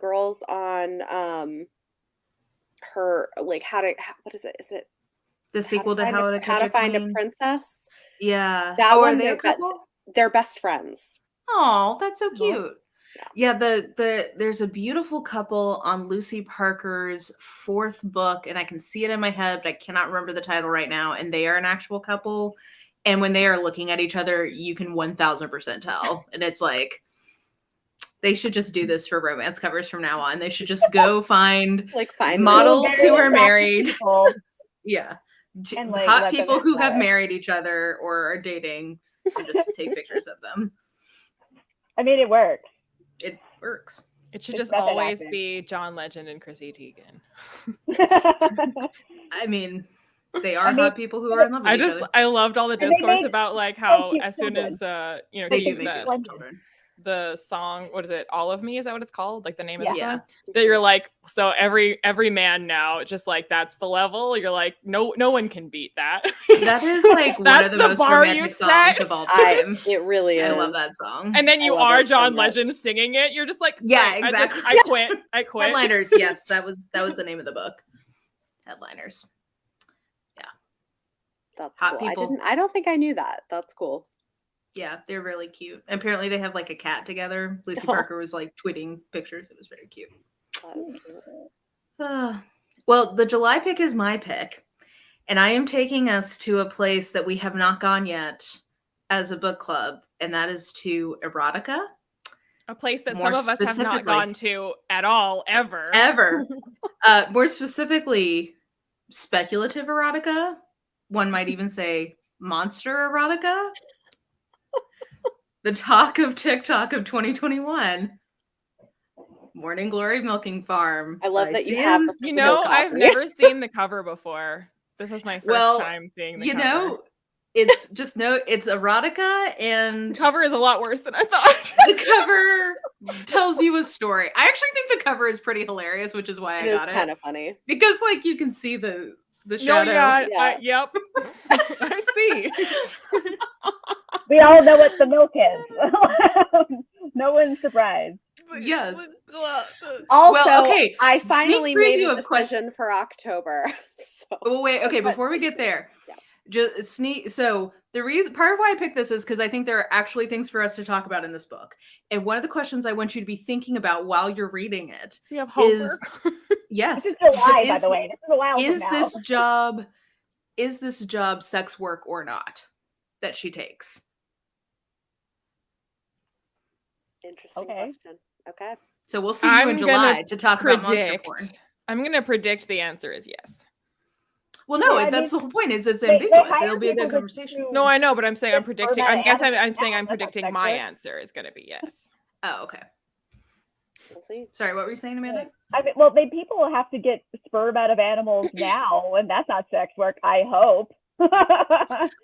girls on her like what is it? Is it the sequel to How to Find a Princess? Yeah, that one. Are they a couple? They're best friends. Oh, that's so cute. Yeah, there's a beautiful couple on Lucy Parker's 4th book, and I can see it in my head, but I cannot remember the title right now. And they are an actual couple, and when they are looking at each other, you can 1000% tell. And it's like they should just do this for romance covers from now on. They should just go find models who are married. Yeah, and like, hot people who have married each other or are dating, and just take pictures of them. I mean, it works. It works. It should just always be John Legend and Chrissy Teigen. I mean, they are hot people who are in love with each other. I loved all the discourse about like how as soon as the song, what is it, All of Me, is that what it's called, like the name of the song, that you're like, so every man now, just like that's the level, you're like, no one can beat that. That is like one of the most romantic songs of all time. It really is. I love that song. And then you are John Legend singing it, you're just like, yeah, exactly. I quit. Headliners. Yes, that was the name of the book. Headliners. Yeah, that's hot cool. People. I don't think I knew that. That's cool. Yeah, they're really cute. Apparently they have like a cat together. Lucy Parker was like tweeting pictures. It was very cute. Well, the July pick is my pick. And I am taking us to a place that we have not gone yet as a book club. And that is to erotica. A place that some of us have not gone to at all, ever. More specifically, speculative erotica. One might even say monster erotica. The talk of TikTok of 2021. Morning Glory Milking Farm. I love that you have the I've never seen the cover before. This is my first time seeing the cover. It's just it's erotica, and the cover is a lot worse than I thought. The cover tells you a story. I actually think the cover is pretty hilarious, which is why I got it. It's kind of funny. Because like you can see the shadow. Yep. I see. We all know what the milk is. No one's surprised. Yes. Also, I finally made a decision for October. So. Wait, okay, before we get there, just so the reason, part of why I picked this is because I think there are actually things for us to talk about in this book. And one of the questions I want you to be thinking about while you're reading it is, yes, this is July, by the way. This is a while is from now. this job sex work or not that she takes? Interesting question. Okay. So we'll see you in July to talk about monster porn. I'm going to predict the answer is yes. Well, no, that's the whole point. Is it's ambiguous. It'll be a good conversation. No, I know, but I'm saying I'm predicting. I'm saying I'm predicting my answer is going to be yes. Oh, okay. We'll see. Sorry, what were you saying, Amanda? I mean, well, people will have to get sperm out of animals now, and that's not sex work. I hope.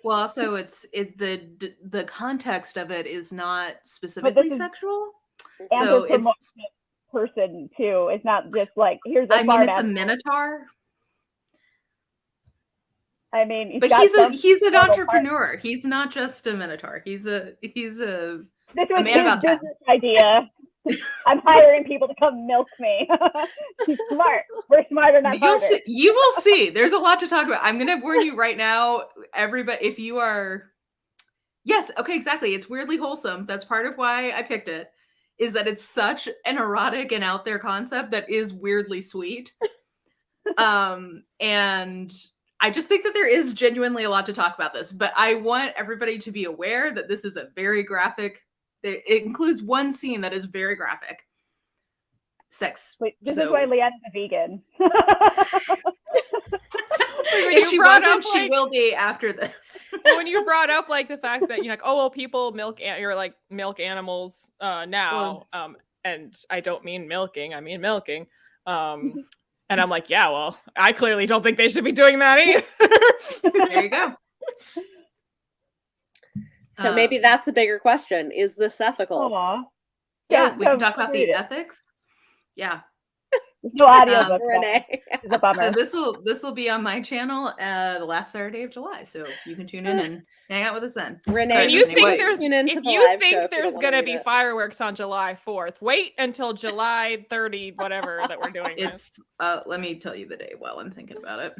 Well, also, the context of it is not specifically sexual. So it's person too. It's not just like here's a. I mean, it's a minotaur. I mean, but he's an entrepreneur. He's not just a minotaur. He's a this was a man about business idea. I'm hiring people to come milk me. He's smart. We're smarter, not harder. You will see. There's a lot to talk about. I'm going to warn you right now, everybody. If you are, yes, okay, exactly. It's weirdly wholesome. That's part of why I picked it. Is that it's such an erotic and out there concept that is weirdly sweet. And I just think that there is genuinely a lot to talk about this. But I want everybody to be aware that this is a very graphic. It includes one scene that is very graphic. sex. Wait, this is why Leanne's a vegan. If she wasn't, she will be after this. When you brought up like the fact that you're like, oh well, people milk animals now, and I don't mean milking, I mean milking. And I'm like, yeah, well, I clearly don't think they should be doing that either. There you go. So maybe that's a bigger question. Is this ethical? Aww. Yeah, we can talk about the ethics. Yeah. No audio book, Renee. It's a bummer. So this will be on my channel the last Saturday of July. So you can tune in and hang out with us then. Renee, if you think there's gonna be fireworks on July 4th, wait until July 30, whatever that we're doing. It's let me tell you the day while I'm thinking about it.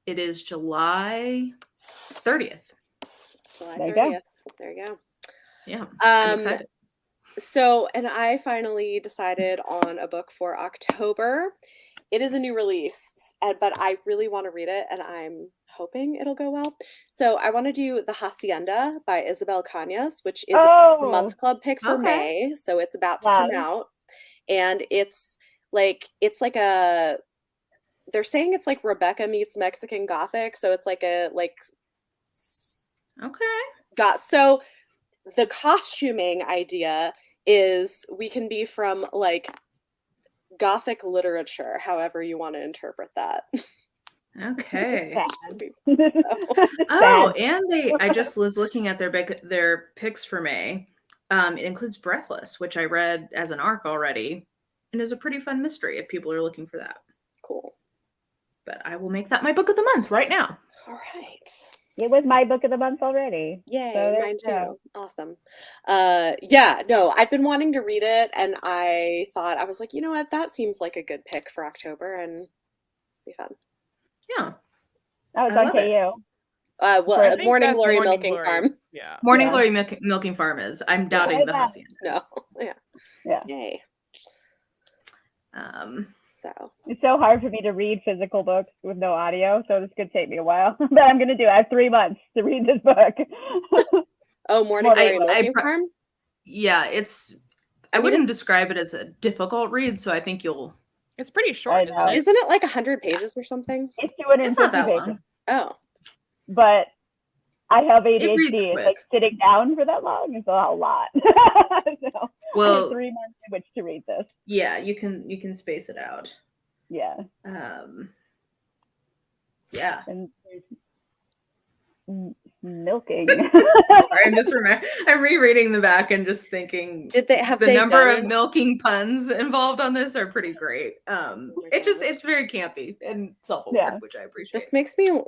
It is July 30th. July 30th. There you go. There you go. Yeah. I'm excited. So, and I finally decided on a book for October. It is a new release, but I really want to read it, and I'm hoping it'll go well. So I want to do The Hacienda by Isabel Cañas, which is a month club pick for May. So it's about to come out. And it's like a, they're saying it's like Rebecca meets Mexican Gothic. So it's like a, so the costuming idea is we can be from like Gothic literature, however you want to interpret that. Okay. And I just was looking at their picks for May. It includes Breathless, which I read as an arc already, and is a pretty fun mystery if people are looking for that. Cool. But I will make that my book of the month right now. All right. It was my book of the month already. Yay, so mine too. Awesome. Yeah, no, I've been wanting to read it, and I was like, you know what, that seems like a good pick for October, and it'll be fun. Yeah. That was on KU. Morning Glory Milking Farm. Yeah. Morning Glory Milking Farm is. I'm doubting the Hacienda. No. Yeah. Yay. So it's so hard for me to read physical books with no audio, so this could take me a while. But I'm gonna do it. I have 3 months to read this book. Morning Glory Milking Farm? Yeah, I wouldn't describe it as a difficult read, so I think it's pretty short, isn't it? Isn't it like 100 pages or something? It's 250 pages. Long. Oh. But I have ADHD. It's like sitting down for that long is a lot. So I have 3 months in which to read this. Yeah, you can space it out. Yeah. Yeah. And milking. Sorry, I'm rereading the back and just thinking. Did they have the number of milking puns involved on this are pretty great. It's very campy and self-aware, which I appreciate. This makes me.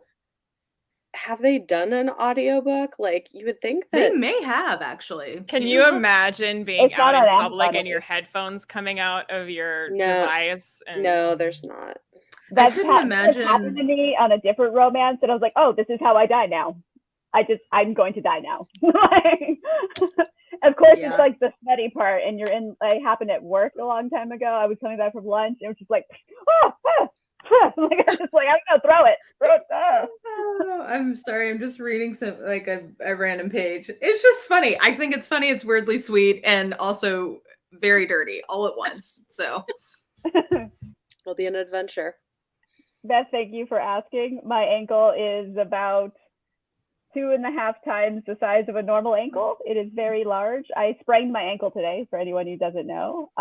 Have they done an audiobook? Like, you would think that they may have, actually. Can you imagine being out in public and your headphones coming out of your device? No, there's not. That's happened to me on a different romance, and I was like, oh, this is how I die now. I'm going to die now. Of course, it's like the sweaty part, and it happened at work a long time ago. I was coming back from lunch, and it was just like, I'm gonna throw it. Oh, I'm sorry. I'm just reading a random page. It's just funny. I think it's funny. It's weirdly sweet and also very dirty all at once. So it'll be an adventure. Beth, thank you for asking. My ankle is about 2.5 times the size of a normal ankle. It is very large. I sprained my ankle today, for anyone who doesn't know.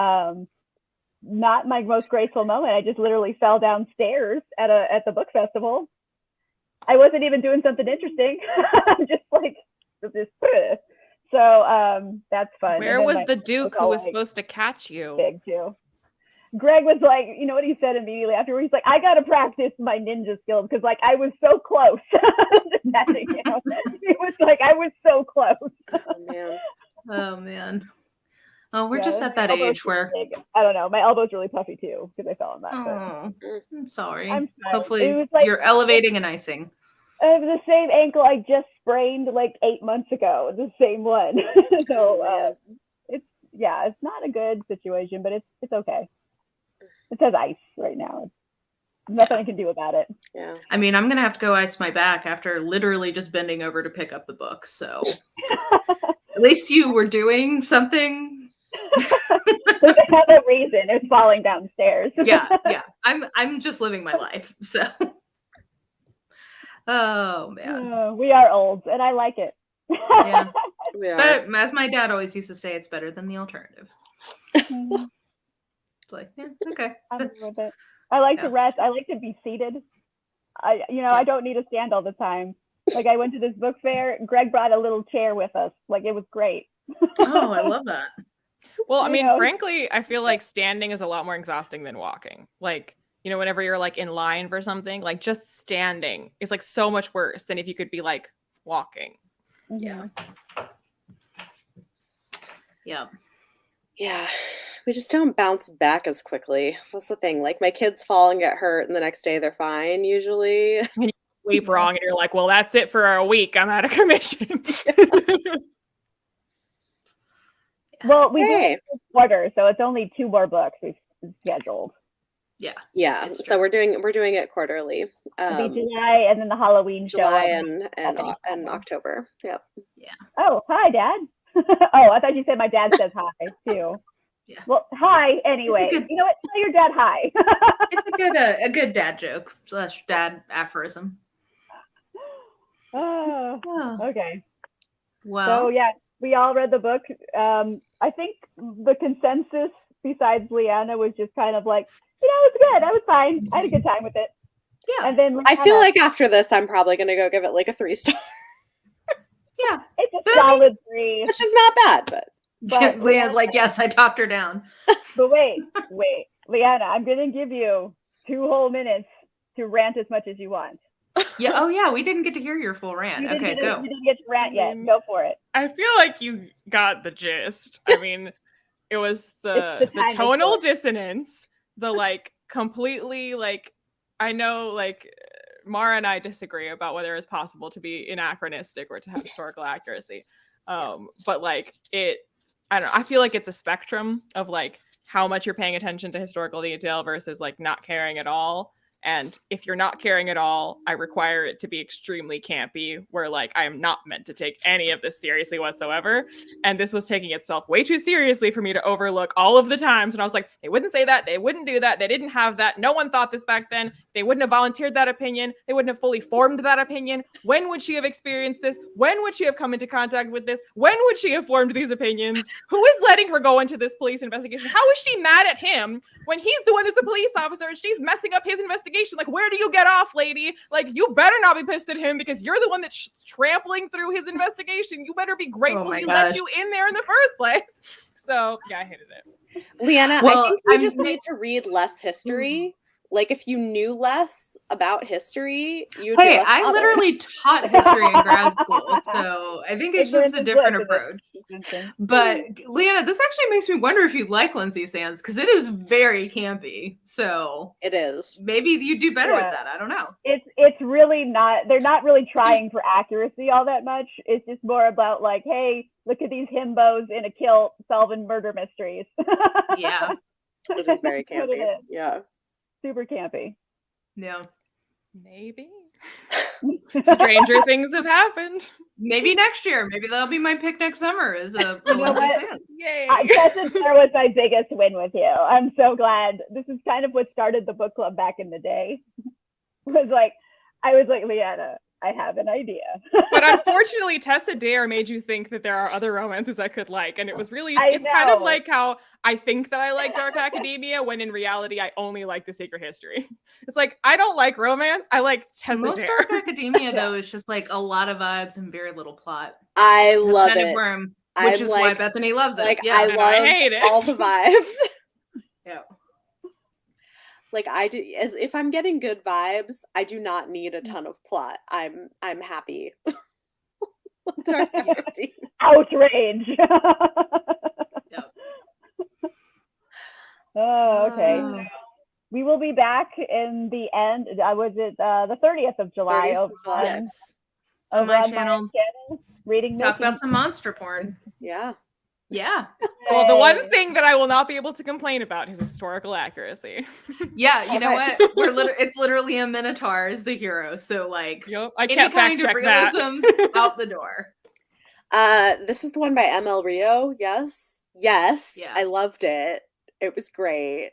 Not my most graceful moment. I just literally fell downstairs at the book festival. I wasn't even doing something interesting. I'm just like this. So that's fun. Where was the Duke who was supposed to catch you? Big too. Greg was like, you know what he said immediately afterwards? He's like, I gotta practice my ninja skills because like I was so close to catching you. He was like, I was so close. Oh man. Oh, we're just at that age where I don't know. My elbow's really puffy too because I fell on that. Oh, I'm sorry. I'm sorry. Hopefully, you're elevating and icing. It was the same ankle I just sprained like 8 months ago. The same one. So it's not a good situation, but it's okay. It says ice right now. Nothing I can do about it. Yeah. I mean, I'm gonna have to go ice my back after literally just bending over to pick up the book. So at least you were doing something There's another reason it's falling downstairs. Yeah. I'm just living my life. So. Oh man. We are old, and I like it. Yeah. Better, as my dad always used to say, it's better than the alternative. It's like, yeah, okay. I'm with it. I like to rest. I like to be seated. I don't need to stand all the time. Like, I went to this book fair. Greg brought a little chair with us. Like, it was great. Oh, I love that. Well, I mean, frankly, I feel like standing is a lot more exhausting than walking. Like, whenever you're like in line for something, like just standing is like so much worse than if you could be like walking. Yeah. Yeah. We just don't bounce back as quickly. That's the thing. Like, my kids fall and get hurt, and the next day they're fine, usually. And you sleep wrong, and you're like, well, that's it for a week. I'm out of commission. Well, we did this quarter, so it's only 2 more books we've scheduled. Yeah. So we're doing it quarterly. It'll be July, and then the Halloween July show. and October. Yep. Yeah. Oh, hi, Dad. Oh, I thought you said my dad says hi too. Yeah. Well, hi anyway. You know what? Tell your dad hi. It's a good dad joke / dad aphorism. Oh, okay. Well. So yeah, we all read the book. I think the consensus, besides Leanna, was just kind of like, it's good. I was fine. I had a good time with it. Yeah. And then I feel like after this, I'm probably gonna go give it like a 3-star. Yeah, it's a solid 3, which is not bad. But Leanna's like, yes, I talked her down. But wait, Leanna, I'm gonna give you 2 whole minutes to rant as much as you want. Yeah. Oh yeah, we didn't get to hear your full rant. Okay, go. You didn't get to rant yet. Go for it. I feel like you got the gist. I mean, it was the tonal dissonance, the like completely like, I know like Mara and I disagree about whether it's possible to be anachronistic or to have historical accuracy. But like I don't know, I feel like it's a spectrum of like how much you're paying attention to historical detail versus like not caring at all. And if you're not caring at all, I require it to be extremely campy, where like I am not meant to take any of this seriously whatsoever. And this was taking itself way too seriously for me to overlook all of the times when I was like, they wouldn't say that, they wouldn't do that, they didn't have that, no one thought this back then, they wouldn't have volunteered that opinion, they wouldn't have fully formed that opinion. When would she have experienced this? When would she have come into contact with this? When would she have formed these opinions? Who is letting her go into this police investigation? How is she mad at him when he's the one who's the police officer and she's messing up his investigation? Like, where do you get off, lady? Like, you better not be pissed at him because you're the one that's trampling through his investigation. You better be grateful he let you in there in the first place. So, yeah, I hated it. Leanna, I think we just need to read less history. Like, if you knew less about history, you'd Hey, I literally taught history in grad school, so I think it's just a different approach. But Leanna, this actually makes me wonder if you like Lindsay Sands, because it is very campy. So it is. Maybe you do better with that. I don't know. It's really not. They're not really trying for accuracy all that much. It's just more about like, hey, look at these himbos in a kilt solving murder mysteries. Yeah, it is very campy. Yeah. Super campy. Yeah. Maybe. Stranger things have happened. Maybe next year. Maybe that'll be my pick next summer. Is a Yay. Tessa was my biggest win with you. I'm so glad. This is kind of what started the book club back in the day. I was like, Leanna, I have an idea. But unfortunately, Tessa Dare made you think that there are other romances I could like. And it was really, it's kind of like how I think that I like Dark Academia when in reality, I only like The Sacred History. It's like, I don't like romance. I like Tessa Most Dare. Dark Academia, though, is just like a lot of vibes and very little plot. I love it. Which is why Bethany loves it. Like, yeah, I hate it. all the vibes. Yeah. Like I do, as if I'm getting good vibes, I do not need a ton of plot. I'm happy. Outrage. Yep. Oh, okay. We will be back in the end. Was it the 30th of July? 30th over on my on channel. Reading Talk about some monster porn. Yeah. Yeah. Well, the one thing that I will not be able to complain about is historical accuracy. Yeah, you know what? It's literally a Minotaur is the hero. So like, yep, I can't fact check realism that. out the door. This is the one by ML Rio. Yes. Yes, Yeah. I loved it. It was great.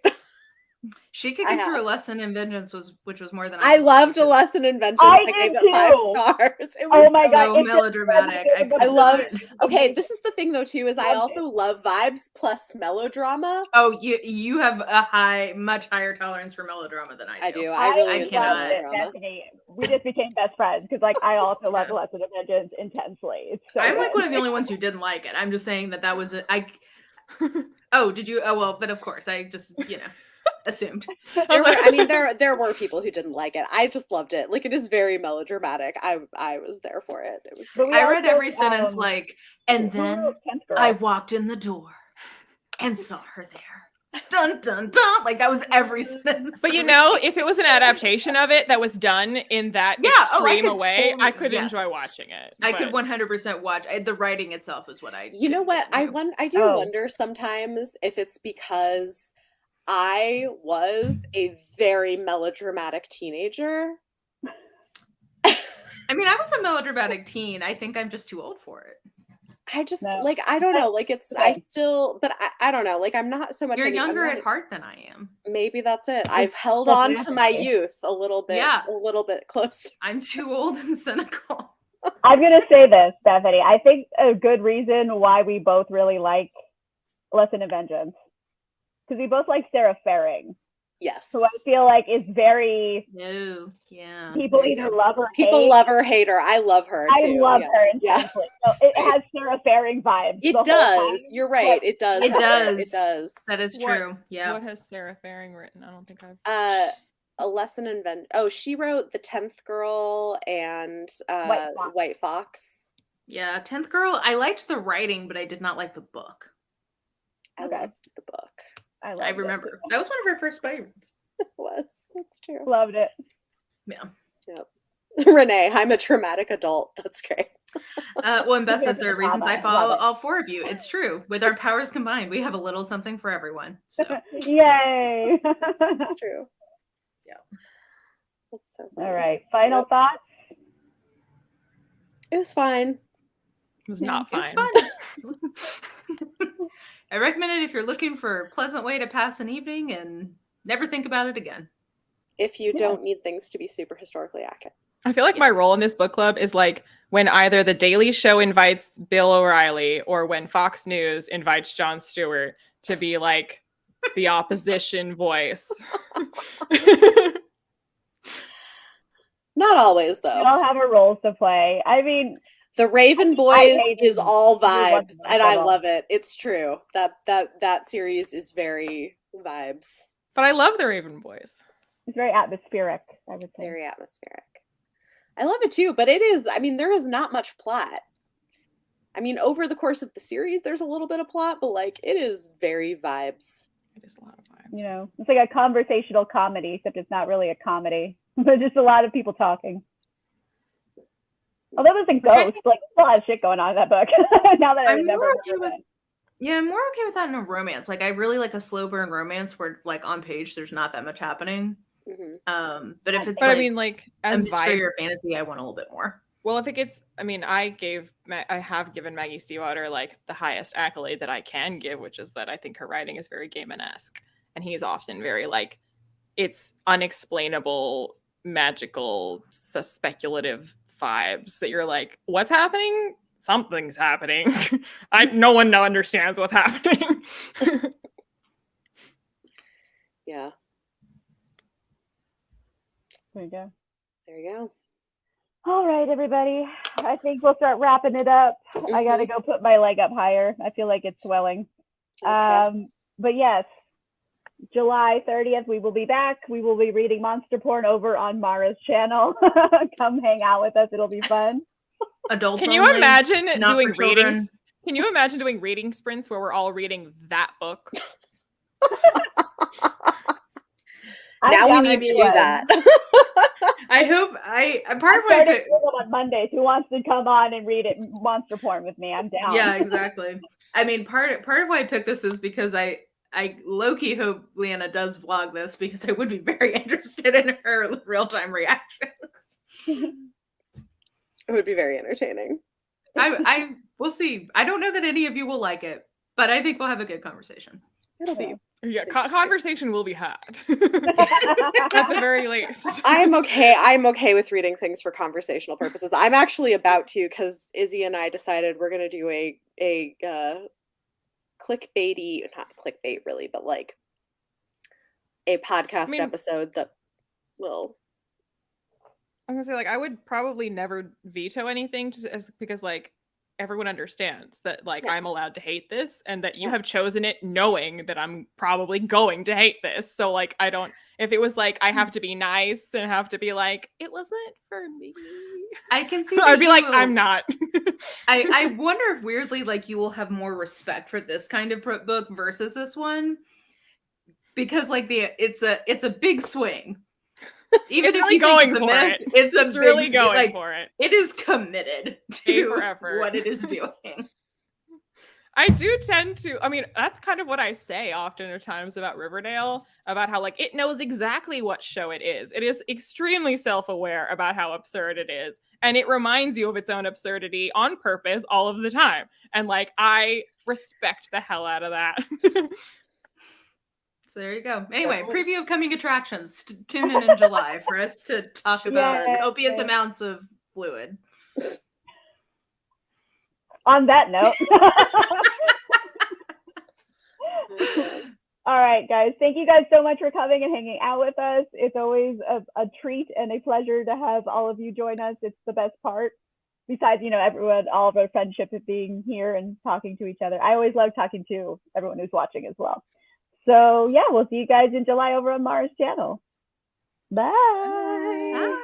She could get through A Lesson in Vengeance, which was more than I loved A Lesson in Vengeance. I gave it 5 stars. It was so melodramatic. I love it. Okay, this is the thing though too, is I also love vibes plus melodrama. Oh, you have a much higher tolerance for melodrama than I do. I do. I really enjoy melodrama. We just became best friends because like I also love A Lesson in Vengeance intensely. So I'm like one of the only ones who didn't like it. I'm just saying that was Oh, did you? Oh well, but of course I just assumed. There were people who didn't like it. I just loved it. Like, it is very melodramatic. I was there for it. It was great. I read every sentence and then I walked in the door and saw her there. Dun dun dun! Like that was every sentence. But if it was an adaptation of it that was done in that extreme way, I could enjoy watching it. I could 100% watch. The writing itself is what I. You know what? I do wonder sometimes if it's because I was a very melodramatic teenager. I mean, I was a melodramatic teen. I think I'm just too old for it. I just I don't know. Like I don't know. Like I'm not so much. You're younger at heart than I am. Maybe that's it. I've held on to my youth a little bit. Yeah, a little bit close. I'm too old and cynical. I'm gonna say this, Bethany. I think a good reason why we both really like Lesson in Vengeance, because we both like Sarah Faring. Yes. So I feel like it's very yeah. People either love her, people love her, hate her. I love her too. I love her intensely. So it has Sarah Faring vibes. It does. You're right. It does. It does. It does. That is true. Yeah. What has Sarah Faring written? I don't think I've. A Lesson in Vengeance. Oh, she wrote The 10th Girl and White Fox. Yeah, 10th Girl. I liked the writing, but I did not like the book. I loved the book. I remember. That was one of her first favorites. It was. That's true. Loved it. Yeah. Yep. Renee, I'm a traumatic adult. That's great. Well, and Beth says there are reasons I follow all 4 of you. It's true. With our powers combined, we have a little something for everyone. So. Yay. That's true. Yeah. That's so funny. All right. Final thoughts? It was fine. It was not fine. It was fun. I recommend it if you're looking for a pleasant way to pass an evening and never think about it again. If you don't need things to be super historically accurate. I feel like my role in this book club is like when either The Daily Show invites Bill O'Reilly or when Fox News invites Jon Stewart to be like the opposition voice. Not always, though. We all have our roles to play. I mean, The Raven Boys is all vibes, and I love it. It's true. That series is very vibes. But I love The Raven Boys. It's very atmospheric, I would say. Very atmospheric. I love it too, but it is, I mean, there is not much plot. I mean, over the course of the series, there's a little bit of plot, but like, it is very vibes. It is a lot of vibes. You know, it's like a conversational comedy, except it's not really a comedy, but just a lot of people talking. Although there's a ghost, like there's a lot of shit going on in that book. Now that I remember. I'm more okay with that in a romance. Like I really like a slow burn romance where like on page there's not that much happening. Mm-hmm. But if it's I mean like as a mystery or fantasy, I want a little bit more. Well, if it gets, I mean, I have given Maggie Stiefvater like the highest accolade that I can give, which is that I think her writing is very Gaiman-esque, and he's often very like, it's unexplainable, magical, speculative vibes that you're like, what's happening? Something's happening. No one understands what's happening. Yeah. There you go. There you go. All right, everybody. I think we'll start wrapping it up. Mm-hmm. I got to go put my leg up higher. I feel like it's swelling. Okay. But yes, July 30th, we will be back. We will be reading monster porn over on Mara's channel. Come hang out with us. It'll be fun. Adults Can you imagine doing readings? Can you imagine doing reading sprints where we're all reading that book? Now we need to do that. I hope part of why on Mondays. Who wants to come on and read it monster porn with me? I'm down. Yeah, exactly. I mean, part of why I picked this is because I low-key hope Leanna does vlog this because I would be very interested in her real-time reactions. It would be very entertaining. We'll see. I don't know that any of you will like it. But I think we'll have a good conversation. It'll be. Yeah, conversation will be had. At the very least. I'm okay with reading things for conversational purposes. I'm actually about to, because Izzy and I decided we're gonna do a clickbaity, not clickbait really, but like a podcast episode that will. I was gonna say, like, I would probably never veto anything because like everyone understands that like I'm allowed to hate this and that you have chosen it knowing that I'm probably going to hate this. So like if it was like I have to be nice and have to be like, it wasn't for me, I can see I'd be like, I'm not. I wonder if weirdly like you will have more respect for this kind of book versus this one, because like it's a big swing. Even it's if really you going think for it's it. It's really going for it. It is committed to what it is doing. I do tend to, I mean, that's kind of what I say oftentimes about Riverdale, about how like it knows exactly what show it is. It is extremely self-aware about how absurd it is. And it reminds you of its own absurdity on purpose all of the time. And like, I respect the hell out of that. So there you go. Anyway, preview of coming attractions. Tune in July for us to talk about copious amounts of fluid. On that note. All right, guys. Thank you guys so much for coming and hanging out with us. It's always a treat and a pleasure to have all of you join us. It's the best part. Besides, everyone, all of our friendship of being here and talking to each other. I always love talking to everyone who's watching as well. So yeah, we'll see you guys in July over on Mara's channel. Bye. Bye.